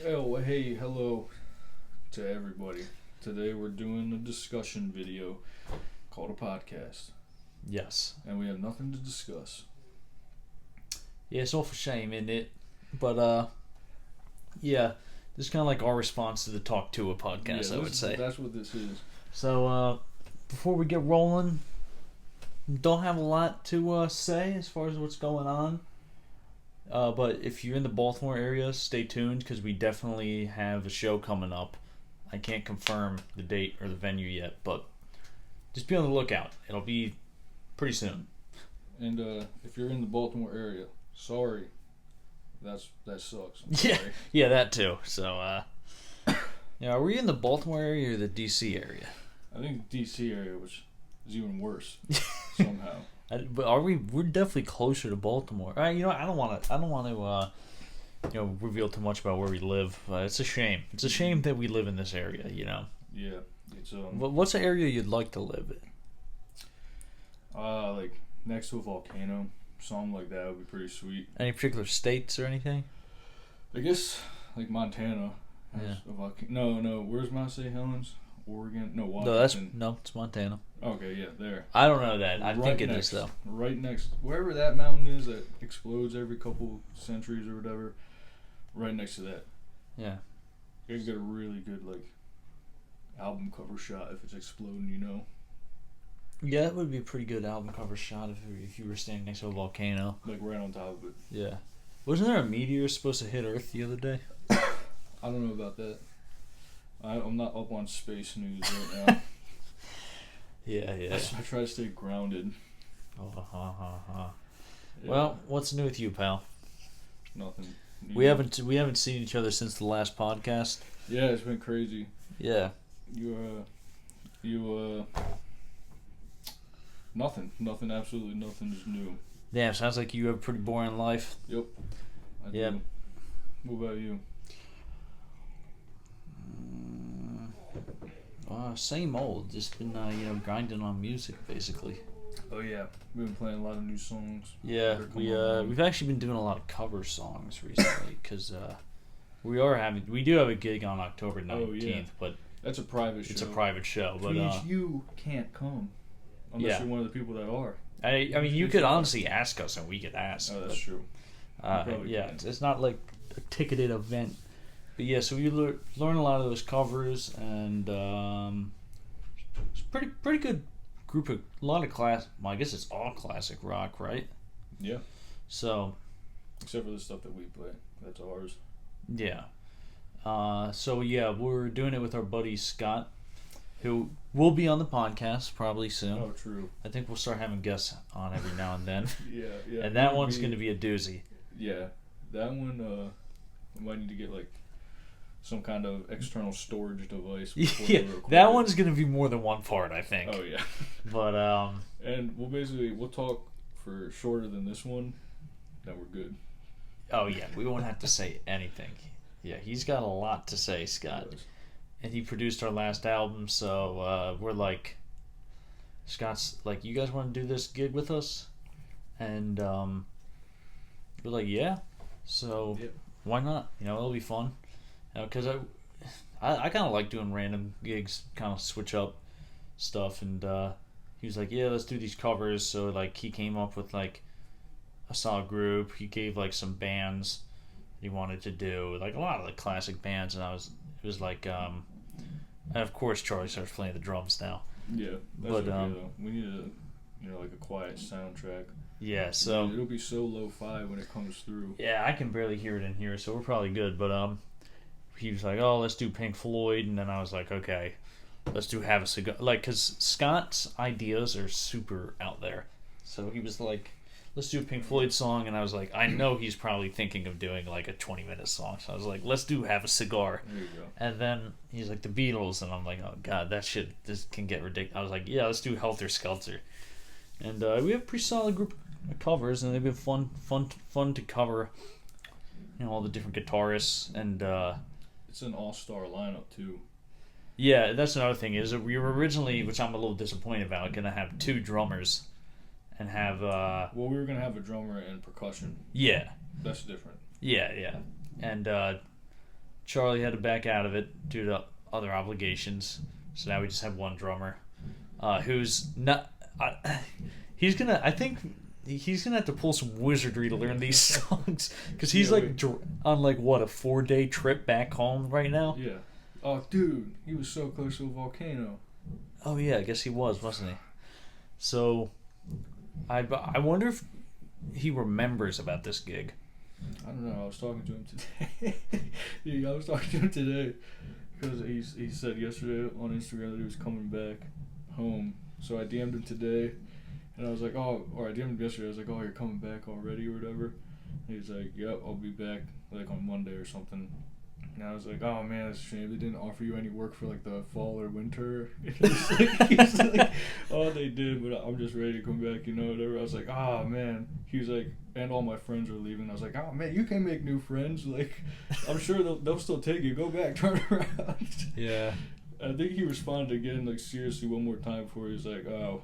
Oh, hey, hello to everybody. Today we're doing a discussion video called a podcast. Yes. And we have nothing to discuss. Yeah, it's awful shame, isn't it? But, yeah, this is kind of like our response to the Talk to a podcast, I would say. That's what this is. So, before we get rolling, don't have a lot to say as far as what's going on. But if you're in the Baltimore area, stay tuned because we definitely have a show coming up. I can't confirm the date or the venue yet, but just be on the lookout. It'll be pretty soon. And if you're in the Baltimore area, sorry. That sucks. Yeah, that too. So, yeah, are we in the Baltimore area or the DC area? I think the DC area, which is even worse somehow. But are we? We're definitely closer to Baltimore. I don't want to, reveal too much about where we live. It's a shame. It's a shame that we live in this area. Yeah. It's What's the area you'd like to live in? Like next to a volcano, something like that would be pretty sweet. Any particular states or anything? I guess like Montana. Yeah. No. Where's Mount St. Helens? Oregon? No, Washington. No, it's Montana. Okay, yeah, there. I don't know that. I think it is though. Right next, wherever that mountain is that explodes every couple centuries or whatever. Right next to that. Yeah. You can get a really good album cover shot if it's exploding. Yeah, it would be a pretty good album cover shot if you were standing next to a volcano. Like right on top of it. Yeah. Wasn't there a meteor supposed to hit Earth the other day? I don't know about that. I'm not up on space news right now. Yeah. I try to stay grounded. Yeah. Well, what's new with you, pal? Nothing. We haven't seen each other since the last podcast. Yeah, it's been crazy. Yeah. Nothing, absolutely nothing is new. Damn, sounds like you have a pretty boring life. Yep. I do. What about you? Same old. Just been grinding on music basically. Oh yeah, we've been playing a lot of new songs. Yeah, we've actually been doing a lot of cover songs recently because we do have a gig on October 19th, but that's a private show. It's a private show, but you can't come unless you're one of the people that are. I mean, you could honestly ask us and we could ask. Oh, that's true. It's not like a ticketed event. But yeah, so we learn a lot of those covers, and it's pretty good group of a lot of class. Well, I guess it's all classic rock, right? Yeah. So, except for the stuff that we play, that's ours. Yeah. So yeah, we're doing it with our buddy Scott, who will be on the podcast probably soon. Oh, true. I think we'll start having guests on every now and then. yeah. And that one's going to be a doozy. Yeah, that one. We might need to get some kind of external storage device. Yeah, that one's going to be more than one part, I think. Oh, yeah. But, and we'll talk for shorter than this one, then we're good. Oh, yeah, we won't have to say anything. Yeah, he's got a lot to say, Scott. And he produced our last album, so we're like, Scott's like, you guys want to do this gig with us? And we're like, yeah. So, why not? It'll be fun. Because I kind of like doing random gigs, kind of switch up stuff, and he was like, yeah, let's do these covers. So he came up with a solid group. He gave some bands he wanted to do, a lot of the classic bands, and it was and of course Charlie starts playing the drums now. Yeah, that's okay, though. We need a quiet soundtrack. Yeah, so it'll be so lo-fi when it comes through. Yeah, I can barely hear it in here, so we're probably good, but he was like, oh, let's do Pink Floyd, and then I was like, okay, let's do Have a Cigar. Because Scott's ideas are super out there. So he was like, let's do a Pink Floyd song, and I was like, I know he's probably thinking of doing a 20-minute song. So I was like, let's do Have a Cigar. There you go. And then he's like, the Beatles, and I'm like, oh, God, this can get ridiculous. I was like, yeah, let's do Helter Skelter. And we have a pretty solid group of covers, and they've been fun to cover, all the different guitarists, and it's an all-star lineup too. Yeah, that's another thing is that we were originally, which I'm a little disappointed about, going to have two drummers and have... Well, we were going to have a drummer and percussion. Yeah. That's different. Yeah. And Charlie had to back out of it due to other obligations. So now we just have one drummer, who's not. He's gonna. I think he's gonna have to pull some wizardry to learn these songs because he's on like what, a 4-day trip back home right now. Yeah. Oh, dude, he was so close to a volcano. Oh yeah, I guess he was, wasn't he? So, I wonder if he remembers about this gig. I don't know. I was talking to him today. Yeah, I was talking to him today because he said yesterday on Instagram that he was coming back home. So I DM'd him today, and I was like, oh, or I DM'd him yesterday. I was like, oh, you're coming back already or whatever. And he's like, yep, I'll be back like on Monday or something. And I was like, oh man, it's a shame they didn't offer you any work for like the fall or winter. He's like, oh, they did, but I'm just ready to come back, whatever. I was like, oh man. He was like, and all my friends are leaving. I was like, oh man, you can make new friends. Like, I'm sure they'll still take you. Go back, turn around. Yeah. I think he responded again, like seriously, one more time before he was like, oh.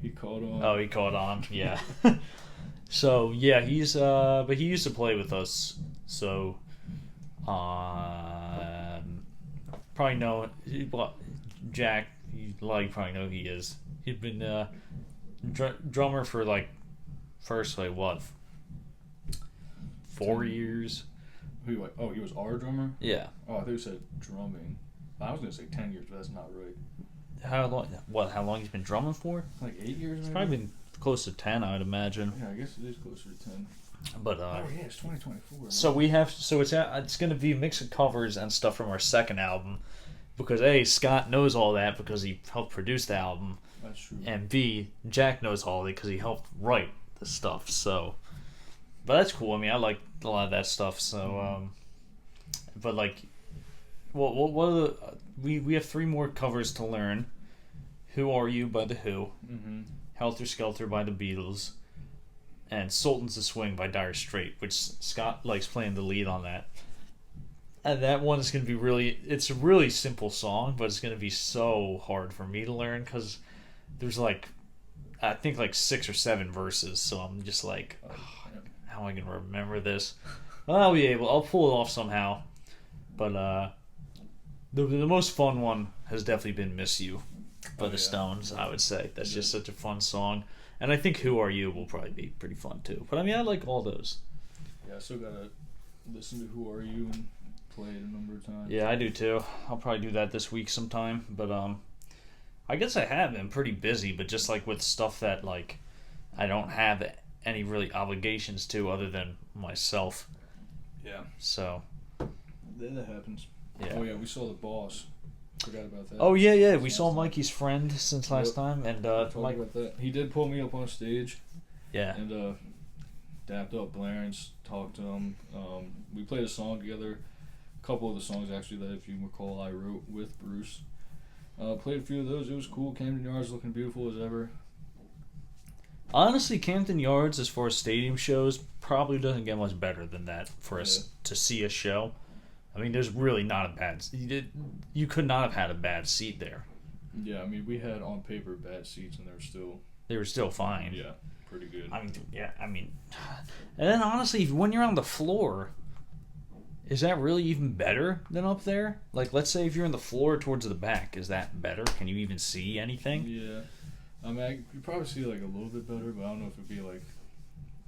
He caught on. Oh, he caught on. Yeah. So yeah, he's but he used to play with us. So. Probably know. Well, Jack, you probably know who he is. He'd been drummer for like first like what, 4 years. He was our drummer. Yeah. Oh, I thought you said drumming. I was gonna say 10 years, but that's not right. How long? What? How long he's been drumming for? Like 8 years. It's maybe? probably been close to 10, I would imagine. Yeah, I guess it is closer to 10. But oh yeah, it's 2024. So it's going to be a mix of covers and stuff from our second album, because A, Scott knows all that because he helped produce the album. That's true. And B, Jack knows all of it because he helped write the stuff. So, but that's cool. I mean, I like a lot of that stuff. So, but like, what are the we have 3 more covers to learn. Who Are You by The Who, Helter Skelter by The Beatles, and Sultans of Swing by Dire Straits, which Scott likes playing the lead on that. And that one is going to be it's a really simple song, but it's going to be so hard for me to learn because there's I think 6 or 7 verses, so I'm just like, how am I going to remember this? Well, I'll pull it off somehow. But the most fun one has definitely been Miss You by the Stones, I would say. That's just such a fun song. And I think Who Are You will probably be pretty fun too. But I mean, I like all those. Yeah, I still gotta listen to Who Are You and play it a number of times. Yeah, I do too. I'll probably do that this week sometime. But I guess I have been pretty busy, but just with stuff that I don't have any really obligations to other than myself. Yeah. So. Then that happens. Yeah. Oh yeah, we saw The Boss. Forgot about that. Oh yeah. We saw Mikey's friend since last time, and Mike. About that. He did pull me up on stage. Yeah. And dapped up Clarence, talked to him. We played a song together. A couple of the songs actually that, if you recall, I wrote with Bruce. Played a few of those. It was cool. Camden Yards looking beautiful as ever. Honestly, Camden Yards, as far as stadium shows, probably doesn't get much better than that for us to see a show. I mean, there's really not a bad... You could not have had a bad seat there. Yeah, I mean, we had on paper bad seats, and they were still fine. Yeah, pretty good. I mean... And then, honestly, when you're on the floor, is that really even better than up there? Let's say if you're on the floor towards the back, is that better? Can you even see anything? Yeah. I mean, you probably see, a little bit better, but I don't know if it'd be,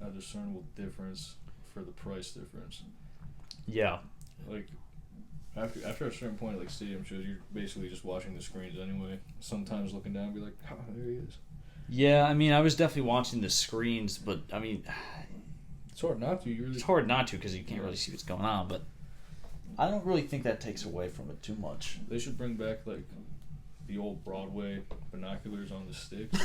a discernible difference for the price difference. Yeah. After a certain point, stadium shows, you're basically just watching the screens anyway. Sometimes looking down and be like, oh, there he is. Yeah, I mean, I was definitely watching the screens, but, I mean... It's hard not to. It's hard not to because you can't really see what's going on, but I don't really think that takes away from it too much. They should bring back, the old Broadway binoculars on the sticks.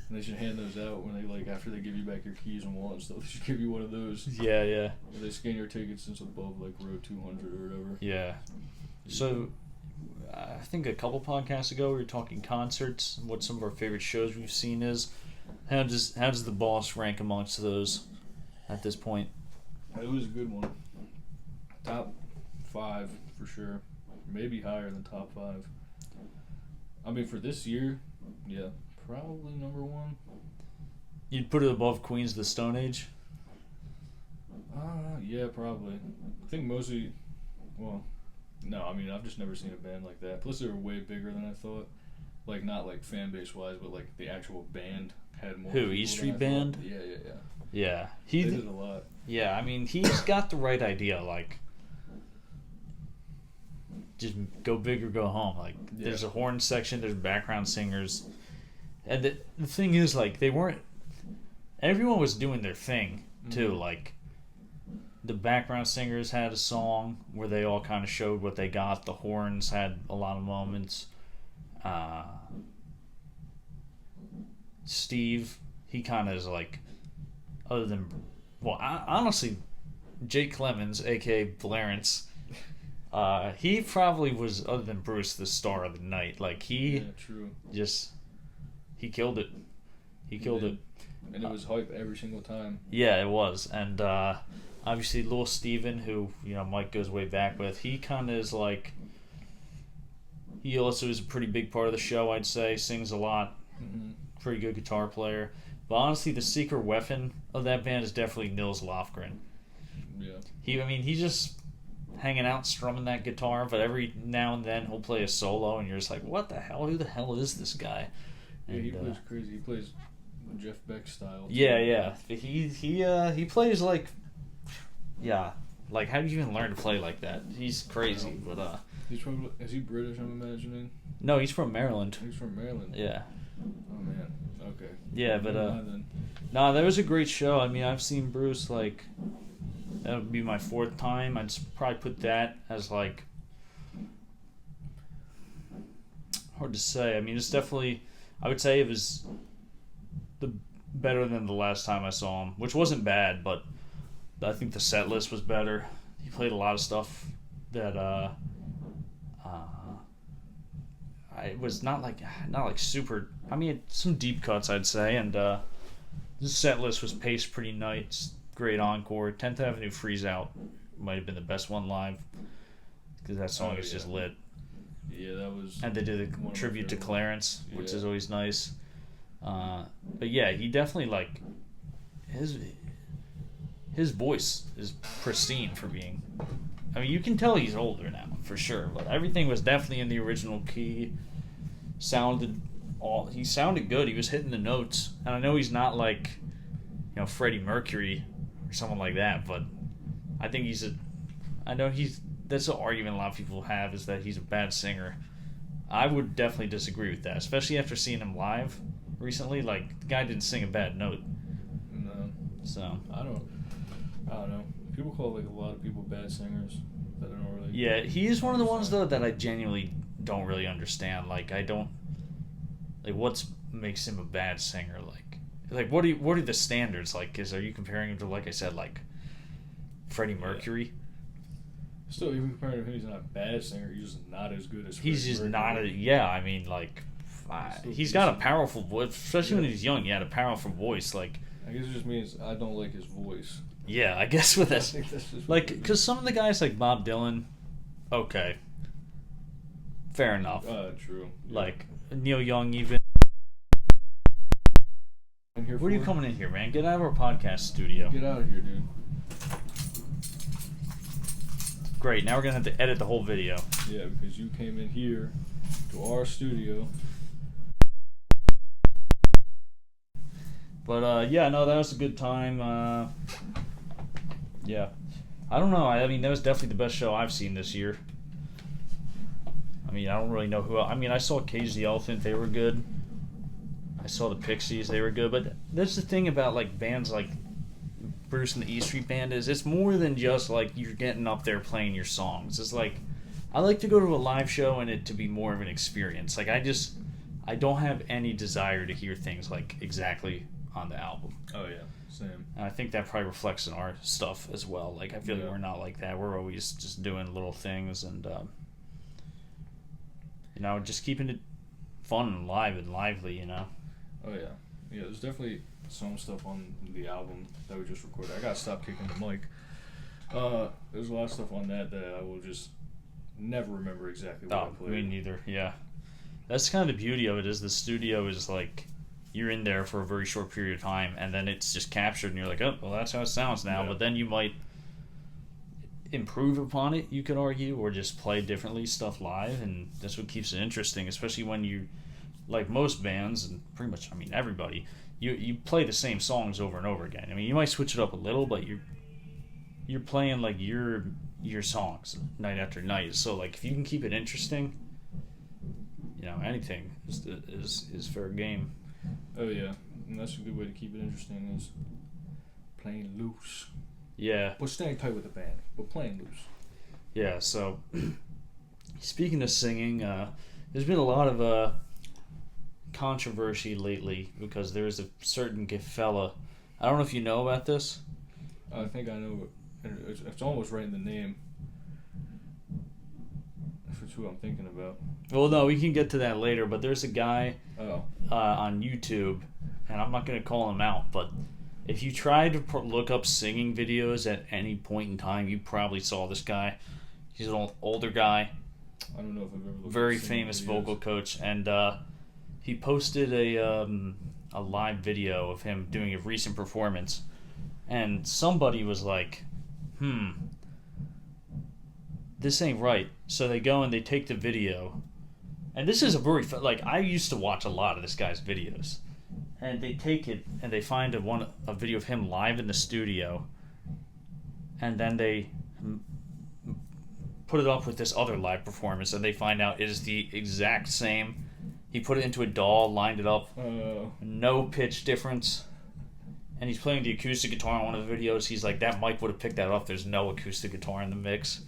And they should hand those out when they, after they give you back your keys and wallet and stuff. They should give you one of those. Yeah. Where they scan your tickets since above, row 200 or whatever. Yeah. So, I think a couple podcasts ago we were talking concerts, what some of our favorite shows we've seen is. How does The Boss rank amongst those at this point? It was a good one. Top 5 for sure. Maybe higher than top 5. I mean, for this year, yeah, probably number 1. You'd put it above Queens of the Stone Age? Yeah, probably. think mostly, well, no, I mean I've just never seen a band like that. Plus they were way bigger than I thought. Like not like fan base wise, but like the actual band had more. Who, E Street Band? Yeah. Yeah, They did a lot. Yeah, I mean he's got the right idea. Like, just go big or go home. Like, there's a horn section, there's background singers, and the thing is, like, they weren't. Everyone was doing their thing too. Mm-hmm. Like, the background singers had a song where they all kind of showed what they got. The horns had a lot of moments. Steve, he kind of is like, other than, well, honestly, Jake Clemens, aka Valeriance, he probably was, other than Bruce, the star of the night. Like, he killed it. He killed it. And it was hype every single time. Yeah, it was. And obviously, Lil Steven, who, Mike goes way back with, he kind of is like, he also is a pretty big part of the show, I'd say. Sings a lot. Mm-hmm. Pretty good guitar player. But honestly, the secret weapon of that band is definitely Nils Lofgren. Yeah. He's just hanging out, strumming that guitar, but every now and then he'll play a solo, and you're just like, what the hell? Who the hell is this guy? Yeah, he plays crazy. He plays Jeff Beck style. Yeah. He plays like, like, how do you even learn to play like that? He's crazy, but he's from. Is he British? I'm imagining. No, he's from Maryland. He's from Maryland. Yeah. Oh man. Okay. Yeah, but that was a great show. I mean, I've seen Bruce, like, that would be my 4th time. I'd probably put that as, like, hard to say. I mean, it's definitely, I would say it was better than the last time I saw him, which wasn't bad, but I think the set list was better. He played a lot of stuff that it was not like super. I mean, some deep cuts, I'd say, and the set list was paced pretty nice. Great encore. 10th Avenue Freeze Out might have been the best one live, because that song is just lit. Yeah, that was. And they did a tribute to Clarence, which is always nice. But yeah, he definitely, like, his voice is pristine for being. I mean, you can tell he's older now for sure, but everything was definitely in the original key. He sounded good. He was hitting the notes, and I know he's not like, Freddie Mercury or someone like that, but I think that's the argument a lot of people have, is that he's a bad singer. I would definitely disagree with that, especially after seeing him live recently. Like, the guy didn't sing a bad note. No. So I don't know. People call, like, a lot of people bad singers that I don't really. Yeah, he is one of the ones though that I genuinely don't really understand. Like, I don't, like, what makes him a bad singer? Like what are the standards? Like, are you comparing him to, like I said, like Freddie Mercury? Yeah. Still, even comparing to him, he's not a bad singer. He's just not as good as. He's just not a. Yeah, I mean, like, he's got a powerful voice, especially when he's young. He had a powerful voice. Like, I guess it just means I don't like his voice. Yeah, I guess with that, like, because some of the guys like Bob Dylan, okay, fair enough. True. Yeah. Like Neil Young, even. What are you coming in here, man? Get out of our podcast studio. Get out of here, dude. Great. Now we're gonna have to edit the whole video. Yeah, because you came in here to our studio. But yeah, no, that was a good time. Yeah, I don't know. I mean, that was definitely the best show I've seen this year. I mean, I don't really know who else. I mean, I saw Cage the Elephant. They were good. I saw the Pixies. They were good. But that's the thing about, like, bands like Bruce and the E Street Band, is it's more than just, like, you're getting up there playing your songs. It's like, I like to go to a live show and it to be more of an experience. Like, I don't have any desire to hear things, like, exactly on the album. Oh, yeah. Same. And I think that probably reflects in our stuff as well. Like, I feel like we're not like that. We're always just doing little things and, just keeping it fun and live and lively, Oh, yeah. Yeah, there's definitely some stuff on the album that we just recorded. I gotta stop kicking the mic. There's a lot of stuff on that I will just never remember exactly what I played. Me neither, yeah. That's kind of the beauty of it, is the studio is like, you're in there for a very short period of time, and then it's just captured, and you're like, oh, well, that's how it sounds now. Yeah. But then improve upon it, you could argue, or just play differently stuff live, and that's what keeps it interesting, especially when you, like most bands, and pretty much, I mean, everybody, you play the same songs over and over again. I mean, you might switch it up a little, but you're playing, like, your songs night after night. So, like, if you can keep it interesting, you know, anything is fair game. Oh, yeah. And that's a good way to keep it interesting, is playing loose. Yeah. But staying tight with the band, but playing loose. Yeah, so speaking of singing, there's been a lot of controversy lately because there's a certain fella. I don't know if you know about this. I think I know. It's almost right in the name. If it's who I'm thinking about. Well, no, we can get to that later, but there's a guy Oh. On YouTube, and I'm not going to call him out, but if you try to look up singing videos at any point in time, you probably saw this guy. He's an older guy. I don't know if I've ever looked very at singing famous videos. vocal coach, and he posted a live video of him doing a recent performance, and somebody was like, this ain't right. So they go and they take the video, and this is a very like, I used to watch a lot of this guy's videos, and they take it and they find a video of him live in the studio, and then they put it up with this other live performance, and they find out it is the exact same. He put it into a DAW, lined it up, no pitch difference, and he's playing the acoustic guitar on one of the videos. He's like, that mic would have picked that up. There's no acoustic guitar in the mix.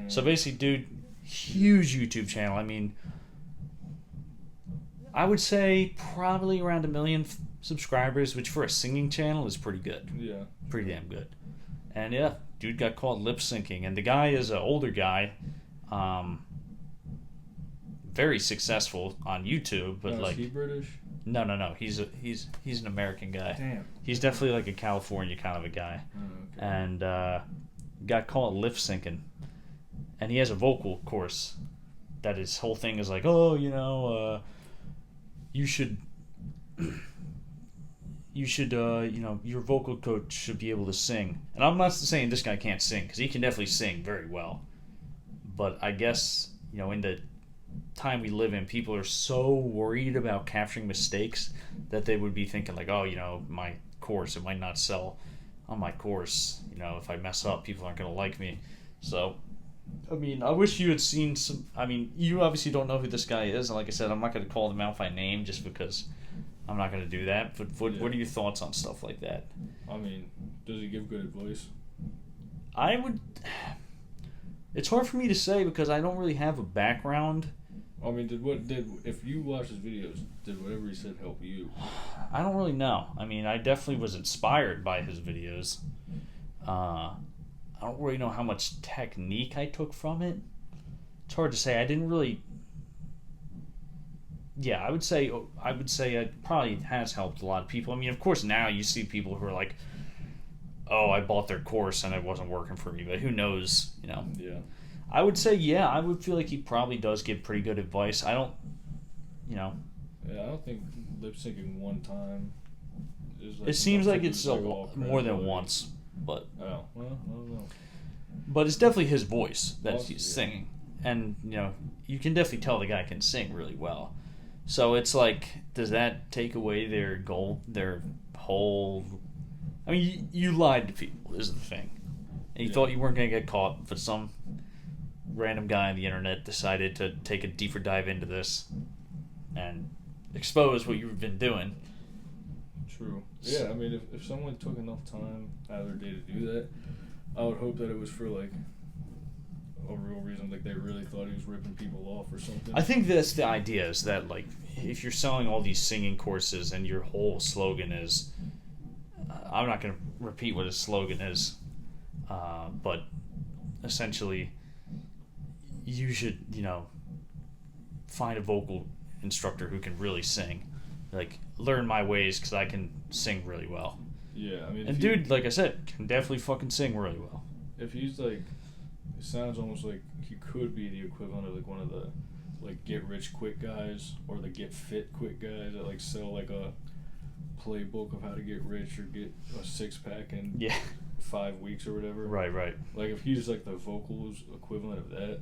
So basically, dude, huge YouTube channel. I mean, I would say probably around 1 million subscribers, which for a singing channel is pretty good. Yeah. Pretty damn good. And yeah, dude got caught lip syncing, and the guy is an older guy, very successul on YouTube, but Is he British? No. He's an American guy. Damn. He's definitely like a California kind of a guy, Okay. and got caught lip syncing, and he has a vocal course that his whole thing is like, oh, you know, you should, you know, your vocal coach should be able to sing. And I'm not saying this guy can't sing, because he can definitely sing very well. But I guess, you know, in the time we live in, people are so worried about capturing mistakes that they would be thinking like, oh, you know, my course, it might not sell on my course. You know, if I mess up, people aren't going to like me. So, I mean, I wish you had seen some. I mean, you obviously don't know who this guy is, and like I said, I'm not going to call them out by name just because I'm not going to do that. But what are your thoughts on stuff like that? I mean, does he give good advice? I would. It's hard for me to say because I don't really have a background. I mean, if you watch his videos, did whatever he said help you? I don't really know. I mean, I definitely was inspired by his videos. I don't really know how much technique I took from it. It's hard to say. I didn't really. Yeah, I would say it probably has helped a lot of people. I mean, of course, now you see people who are like, "Oh, I bought their course and it wasn't working for me," but who knows? You know. Yeah. I would say, yeah, I would feel like he probably does give pretty good advice. I don't, you know. Yeah, I don't think lip syncing one time is like. It seems like enough to it's lose, like, all more than credibility. once, but. Oh, well, I don't know. But it's definitely his voice that Also, he's yeah. singing, and you know, you can definitely tell the guy can sing really well. So it's like, does that take away their goal, their whole? I mean, you lied to people is the thing, and you Yeah. thought you weren't going to get caught, but some random guy on the internet decided to take a deeper dive into this and expose what you've been doing. True. Yeah, I mean, if someone took enough time out of their day to do that, I would hope that it was for like a real reason, like they really thought he was ripping people off or something. I think that's the idea, is that like if you're selling all these singing courses and your whole slogan is, I'm not going to repeat what his slogan is, but essentially you should, you know, find a vocal instructor who can really sing. Like, learn my ways because I can sing really well. Yeah, I mean, And dude, like I said, can definitely fucking sing really well. if he's like, it sounds almost like he could be the equivalent of like one of the like get rich quick guys or the get fit quick guys that like sell like a playbook of how to get rich or get a 6-pack in Yeah. 5 weeks or whatever. Right. Like, if he's like the vocals equivalent of that,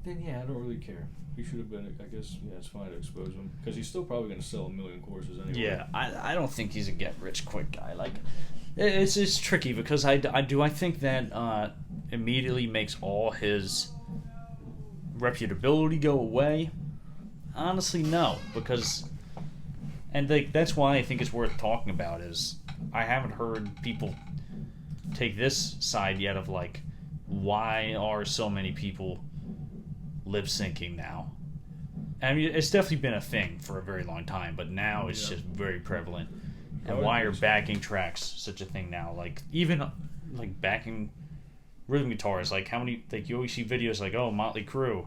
then yeah, I don't really care. He should have been, I guess, yeah, it's fine to expose him. Because he's still probably going to sell 1 million courses anyway. Yeah, I don't think he's a get-rich-quick guy. Like, it's tricky because I think that immediately makes all his reputability go away. Honestly, no. Because, and like, that's why I think it's worth talking about is I haven't heard people take this side yet of, like, why are so many people lip syncing now? I mean, it's definitely been a thing for a very long time, but now it's just very prevalent. And why are backing tracks such a thing now? Like, even like backing rhythm guitars, like how many, like you always see videos like, oh, Motley Crue,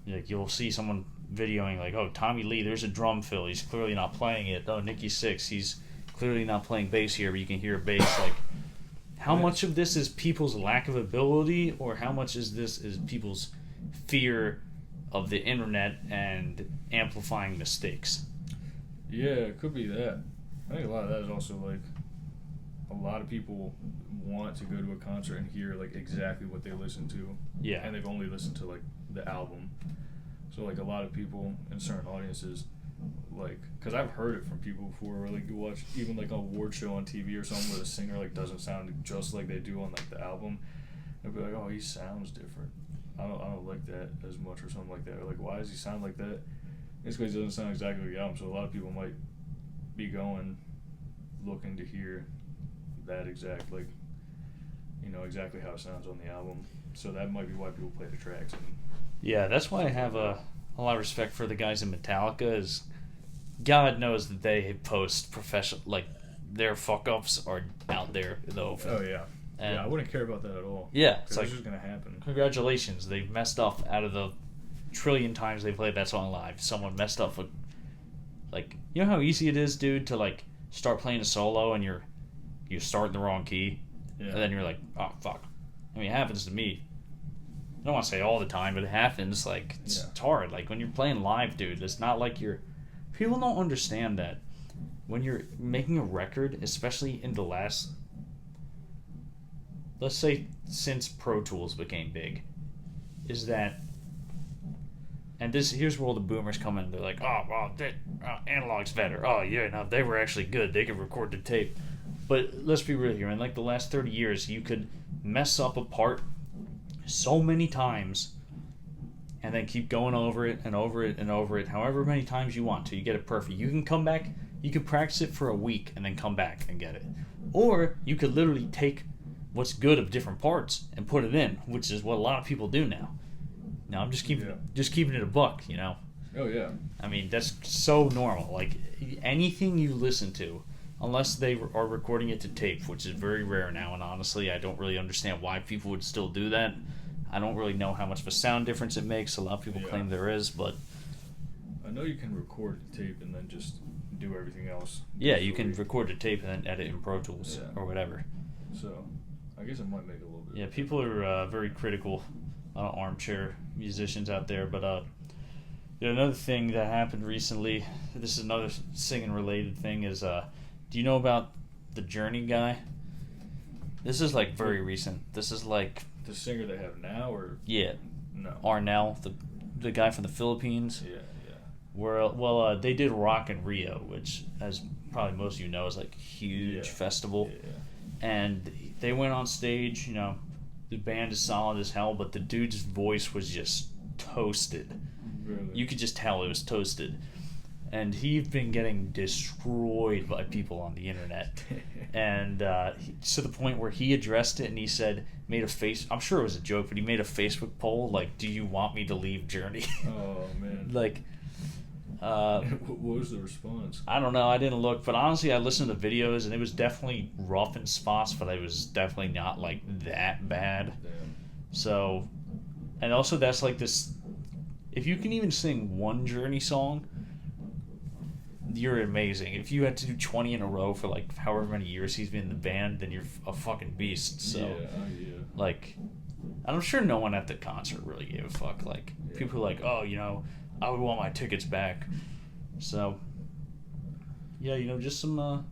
like you'll see someone videoing like, oh, Tommy Lee, there's a drum fill, he's clearly not playing it. Oh, Nikki Sixx, he's clearly not playing bass here, but you can hear bass. Like, how much of this is people's lack of ability, or how much is people's fear of the internet and amplifying mistakes? Yeah, it could be that. I think a lot of that is also like a lot of people want to go to a concert and hear like exactly what they listen to. Yeah. And they've only listened to like the album. So like a lot of people in certain audiences, like, because I've heard it from people before, where like you watch even like a award show on TV or something where the singer like doesn't sound just like they do on like the album. They'll be like, oh, he sounds different. I don't like that as much or something like that. Or like, why does he sound like that? It's because he doesn't sound exactly like the album. So a lot of people might be going looking to hear that exact, like, you know, exactly how it sounds on the album. So that might be why people play the tracks. And yeah, that's why I have a lot of respect for the guys in Metallica. Is God knows that they post professional, like, their fuck ups are out there in the open. Oh yeah. And yeah, I wouldn't care about that at all. Yeah, it's like, just gonna happen. Congratulations, they've messed up. Out of the trillion times they played that song live, someone messed up with, like, you know how easy it is, dude, to like start playing a solo and you start in the wrong key, and then you're like, oh fuck. I mean, it happens to me. I don't want to say all the time, but it happens. Like, it's hard. Like, when you're playing live, dude, it's not like people don't understand that when you're making a record, especially in the last, let's say, since Pro Tools became big, is that, and here's where all the boomers come in. They're like, oh, well, analog's better. Oh, yeah, no, they were actually good. They could record the tape. But let's be real here. In like the last 30 years, you could mess up a part so many times and then keep going over it and over it and over it, however many times you want to. You get it perfect. You can come back, you can practice it for a week and then come back and get it. Or you could literally take what's good of different parts and put it in, which is what a lot of people do now. Now I'm just keeping it a buck, you know. Oh yeah. I mean, that's so normal. Like, anything you listen to, unless they are recording it to tape, which is very rare now, and honestly, I don't really understand why people would still do that. I don't really know how much of a sound difference it makes. A lot of people claim there is, but I know you can record the tape and then just do everything else. Yeah, you can record the tape and then edit in Pro Tools or whatever. So, I guess it might make it a little bit. Yeah, people are very critical, armchair musicians out there, but another thing that happened recently, this is another singing related thing, is do you know about the Journey guy? This is like very recent. This is like the singer they have now, or no, Arnel, the guy from the Philippines. Yeah. Well, they did Rock in Rio, which, as probably most of you know, is like a huge festival. Yeah. And they went on stage. You know, the band is solid as hell, but the dude's voice was just toasted. Really? You could just tell it was toasted. And he's been getting destroyed by people on the internet. And to the point where he addressed it and he said, I'm sure it was a joke, but he made a Facebook poll, like, do you want me to leave Journey? Oh, man. Like, what was the response? I don't know. I didn't look. But honestly, I listened to videos, and it was definitely rough in spots, but it was definitely not, like, that bad. Damn. So, and also that's like this, if you can even sing one Journey song, you're amazing. If you had to do 20 in a row for like however many years he's been in the band, then you're a fucking beast. So, like, I'm sure no one at the concert really gave a fuck. Like, people are like, oh, you know, I would want my tickets back. So, yeah, you know, just some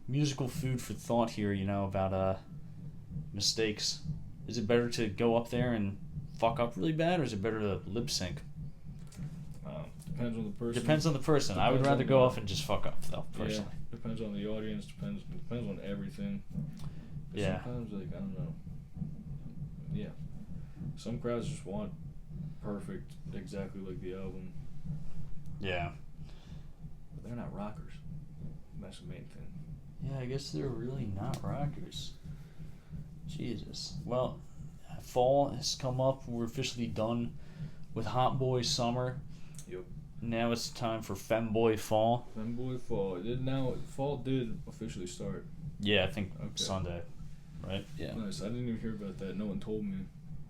musical food for thought here, you know, about mistakes. Is it better to go up there and fuck up really bad, or is it better to lip sync? Depends on the person. Depends on the person. I would rather go off and just fuck up, though, personally. Yeah, depends on the audience. Depends on everything. But yeah. Sometimes, like, I don't know. Yeah. Some crowds just want perfect, exactly like the album. Yeah. But they're not rockers. That's the main thing. Yeah, I guess they're really not rockers. Jesus. Well, fall has come up. We're officially done with Hot Boy Summer. Yep. Now it's time for Femboy Fall. Femboy Fall. Fall did officially start. Yeah, I think Sunday. Right? Yeah. Nice. I didn't even hear about that. No one told me.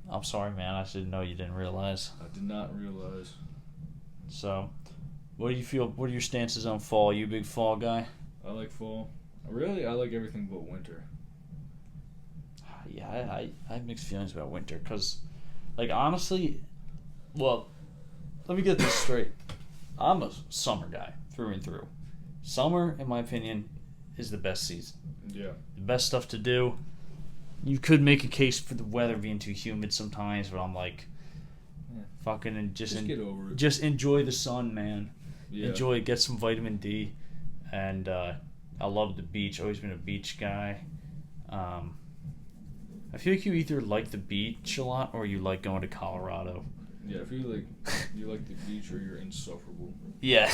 I'm sorry, man. I didn't know you didn't realize. I did not realize. So, what do you feel? What are your stances on fall? You a big fall guy? I like fall. Really, I like everything but winter. Yeah, I have mixed feelings about winter because, like, honestly, well, let me get this straight. I'm a summer guy through and through. Summer, in my opinion, is the best season. Yeah. The best stuff to do. You could make a case for the weather being too humid sometimes, but I'm like, fucking and just get over it. Just enjoy the sun, man. Yeah. Enjoy it. Get some vitamin D, and I love the beach. Always been a beach guy. I feel like you either like the beach a lot or you like going to Colorado. Yeah, I feel like you like the beach or you're insufferable. Yeah.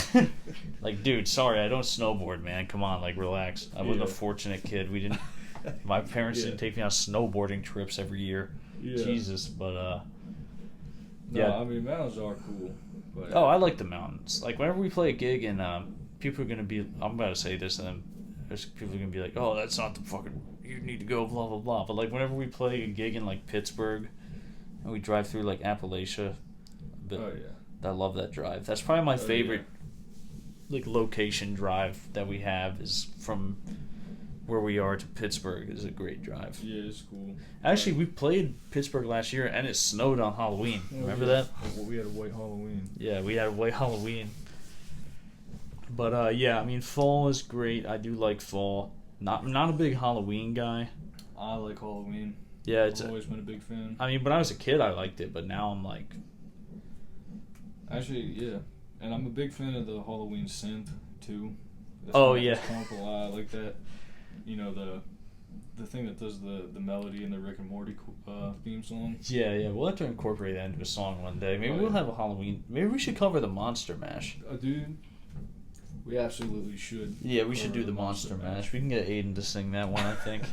Like, dude, sorry, I don't snowboard, man. Come on, like, relax. I wasn't a fortunate kid. We didn't. My parents didn't take me on snowboarding trips every year. Yeah. Jesus, but No, I mean, mountains are cool. But, I like the mountains. Like, whenever we play a gig and people are gonna be, I'm about to say this, and then there's people are gonna be like, oh, that's not the fucking, you need to go, blah blah blah. But like, whenever we play a gig in like Pittsburgh, and we drive through like Appalachia, I love that drive. That's probably my favorite like location drive that we have is from where we are to Pittsburgh. Is a great drive. Yeah, it's cool. Actually, we played Pittsburgh last year and it snowed on Halloween. Remember that? Well, we had a white Halloween. Yeah, we had a white Halloween. But I mean, fall is great. I do like fall. Not a big Halloween guy. I like Halloween. Yeah, I've always been a big fan. I mean, when I was a kid, I liked it, but now I'm like. Actually, yeah, and I'm a big fan of the Halloween synth too. Yeah. I like that. You know, the thing that does the melody in the Rick and Morty theme song. Yeah, we'll have to incorporate that into a song one day. Maybe we'll have a Halloween. Maybe we should cover the Monster Mash. Dude, we absolutely should. Yeah, we should do the Monster Mash. We can get Aiden to sing that one, I think.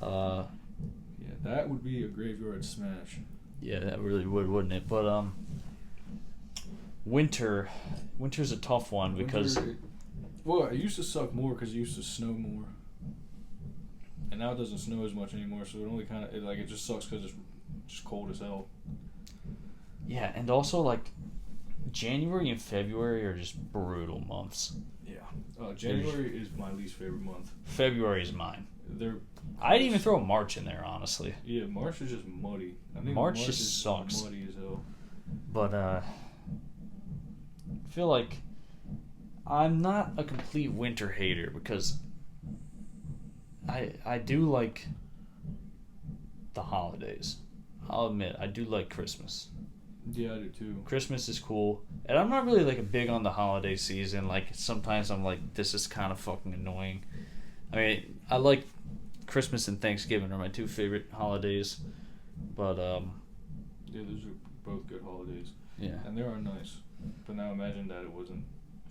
Yeah, that would be a graveyard smash. Yeah, that really would, wouldn't it? But winter's a tough one because. Well, it used to suck more because it used to snow more. And now it doesn't snow as much anymore, so it only kind of it just sucks because it's just cold as hell. Yeah, and also like January and February are just brutal months. Yeah, January is my least favorite month. February is mine. I'd even throw March in there, honestly. Yeah, March is just muddy. I think March just sucks. Muddy as hell. But I feel like I'm not a complete winter hater because I do like the holidays. I'll admit, I do like Christmas. Yeah, I do too. Christmas is cool. And I'm not really like big on the holiday season. Like sometimes I'm like, this is kind of fucking annoying. I mean, I like Christmas and Thanksgiving are my two favorite holidays. But yeah, those are both good holidays. Yeah. And they are nice. But now imagine that it wasn't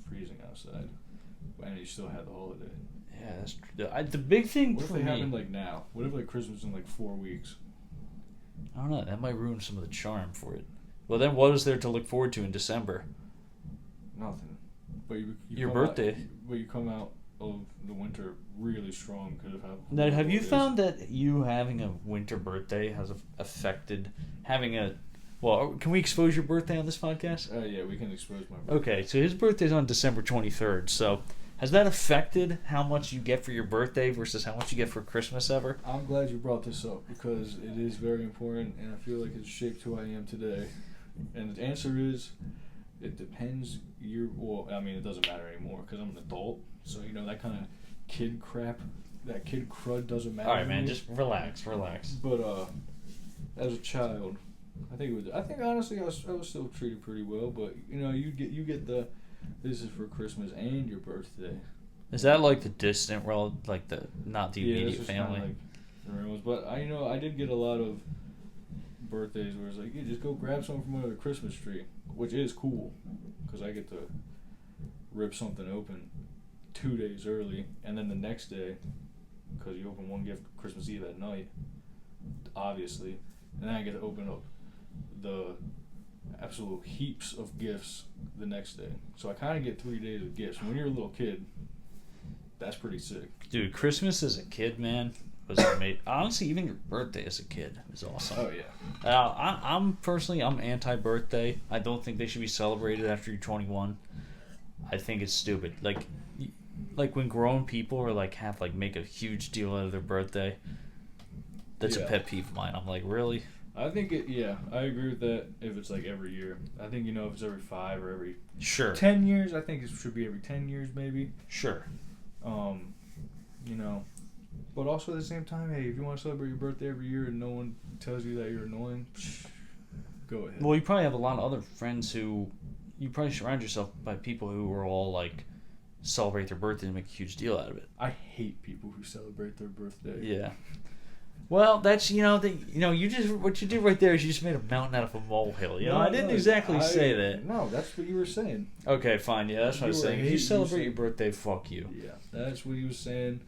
freezing outside and you still had the holiday. Yeah, that's true. The big thing what for if they me, happened like now? What if like Christmas in like 4 weeks? I don't know. That might ruin some of the charm for it. Well, then what is there to look forward to in December? Nothing. But your birthday. But you come out of the winter really strong. Now, have you found that you having a winter birthday has affected having a... Well, can we expose your birthday on this podcast? Yeah, we can expose my birthday. Okay, so his birthday's on December 23rd, so... Has that affected how much you get for your birthday versus how much you get for Christmas ever? I'm glad you brought this up because it is very important and I feel like it's shaped who I am today. And the answer is, it depends. Well, I mean, it doesn't matter anymore because I'm an adult. So, you know, that kind of kid crap that kid crud doesn't matter. All right, to man, me. just relax. But as a child, I think honestly I was still treated pretty well. But you get the this is for Christmas and your birthday. Is that like the distant relative, like the not the Yeah, immediate that's just family? kinda like the real ones. But I did get a lot of birthdays where it's like, yeah, just go grab something from under the Christmas tree, which is cool because I get to rip something open 2 days early, and then the next day, because you open one gift Christmas Eve at night, obviously, and then I get to open up the absolute heaps of gifts the next day. So I kind of get 3 days of gifts. When you're a little kid, that's pretty sick. Dude, Christmas as a kid, man, was amazing. Honestly, even your birthday as a kid was awesome. Oh yeah. I'm personally anti-birthday. I don't think they should be celebrated after you're 21. I think it's stupid. Like when grown people are like make a huge deal out of their birthday. That's a pet peeve of mine. I'm like, really? I think I agree with that if it's like every year. I think if it's every 5 or every 10 years, I think it should be every 10 years maybe. Sure. But also at the same time, hey, if you want to celebrate your birthday every year and no one tells you that you're annoying, go ahead. Well, you probably have a lot of other friends who you probably surround yourself by people who are all like celebrate their birthday and make a huge deal out of it. I hate people who celebrate their birthday. Yeah. Well, that's you just what you did right there is you just made a mountain out of a molehill. I didn't exactly say that. No, that's what you were saying. Okay, fine. Yeah, that's what I was saying. If you celebrate your birthday, fuck you. Yeah, that's what he was saying.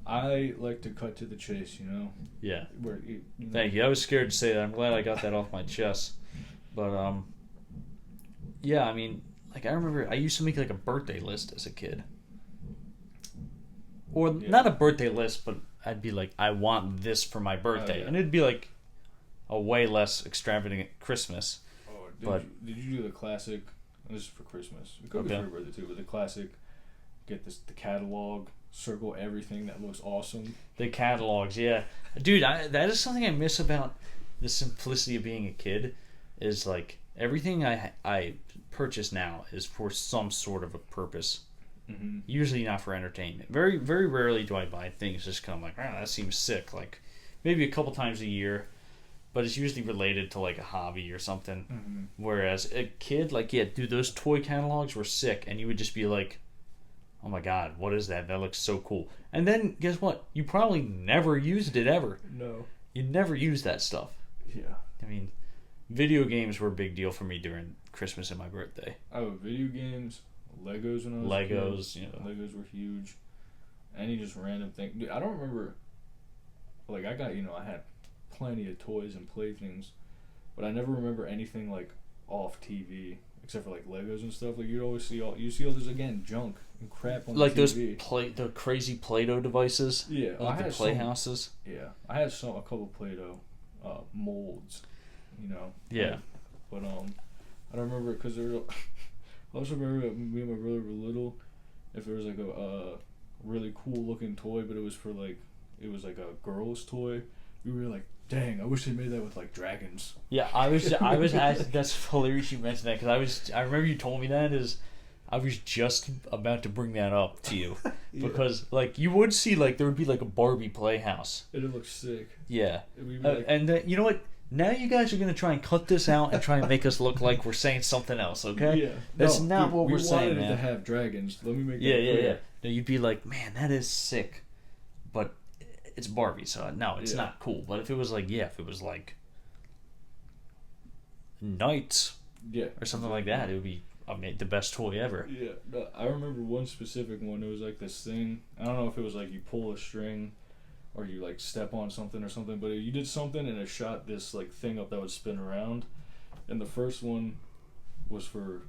I like to cut to the chase, Yeah. Where Thank you. I was scared to say that. I'm glad I got that off my chest. But yeah, I mean, like I remember I used to make like a birthday list as a kid. Or not a birthday list, but I'd be like, I want this for my birthday. Oh, yeah. And it'd be like a way less extravagant Christmas. Oh, did you do the classic? This is for Christmas. It could be for your birthday too, but the classic, get the catalog, circle everything that looks awesome. The catalogs, yeah. Dude, that is something I miss about the simplicity of being a kid, is like everything I purchase now is for some sort of a purpose. Mm-hmm. Usually not for entertainment. Very, very rarely do I buy things just kind of like, that seems sick. Like maybe a couple times a year, but it's usually related to like a hobby or something. Mm-hmm. Whereas a kid, like, yeah, dude, those toy catalogs were sick, and you would just be like, oh my god, what is that? That looks so cool. And then guess what? You probably never used it ever. No. You never used that stuff. Yeah. I mean, video games were a big deal for me during Christmas and my birthday. Oh, video games. Legos when I was Legos, a kid. Legos were huge. Any just random thing. Dude, I don't remember. Like, I got, I had plenty of toys and playthings, but I never remember anything, like, off TV, except for, like, Legos and stuff. Like, you'd always see all this, again, junk and crap on like the TV. Those the crazy Play-Doh devices? Yeah. Like the playhouses? Yeah. I had a couple Play-Doh molds, Yeah. But, I don't remember, because there were... I also remember me and my brother were little. If there was like a really cool looking toy, but it was like a girl's toy, we were like, dang, I wish they made that with like dragons. Yeah, I was asking, that's hilarious you mentioned that, because I remember you told me that, I was just about to bring that up to you. Yeah. Because like you would see like there would be like a Barbie playhouse. And it looks sick. Yeah. Like, and you know what? Now you guys are going to try and cut this out and try and make us look like we're saying something else, okay? Yeah. That's not what we're saying, man. We wanted it to have dragons. Let me make that clear. Yeah. No, you'd be like, man, that is sick. But it's Barbie, so no, it's not cool. But if it was like Knights or something like that, it would be the best toy ever. Yeah. No, I remember one specific one. It was like this thing. I don't know if it was like you pull a string or you like step on something or something, but you did something and it shot this like thing up that would spin around. And the first one was for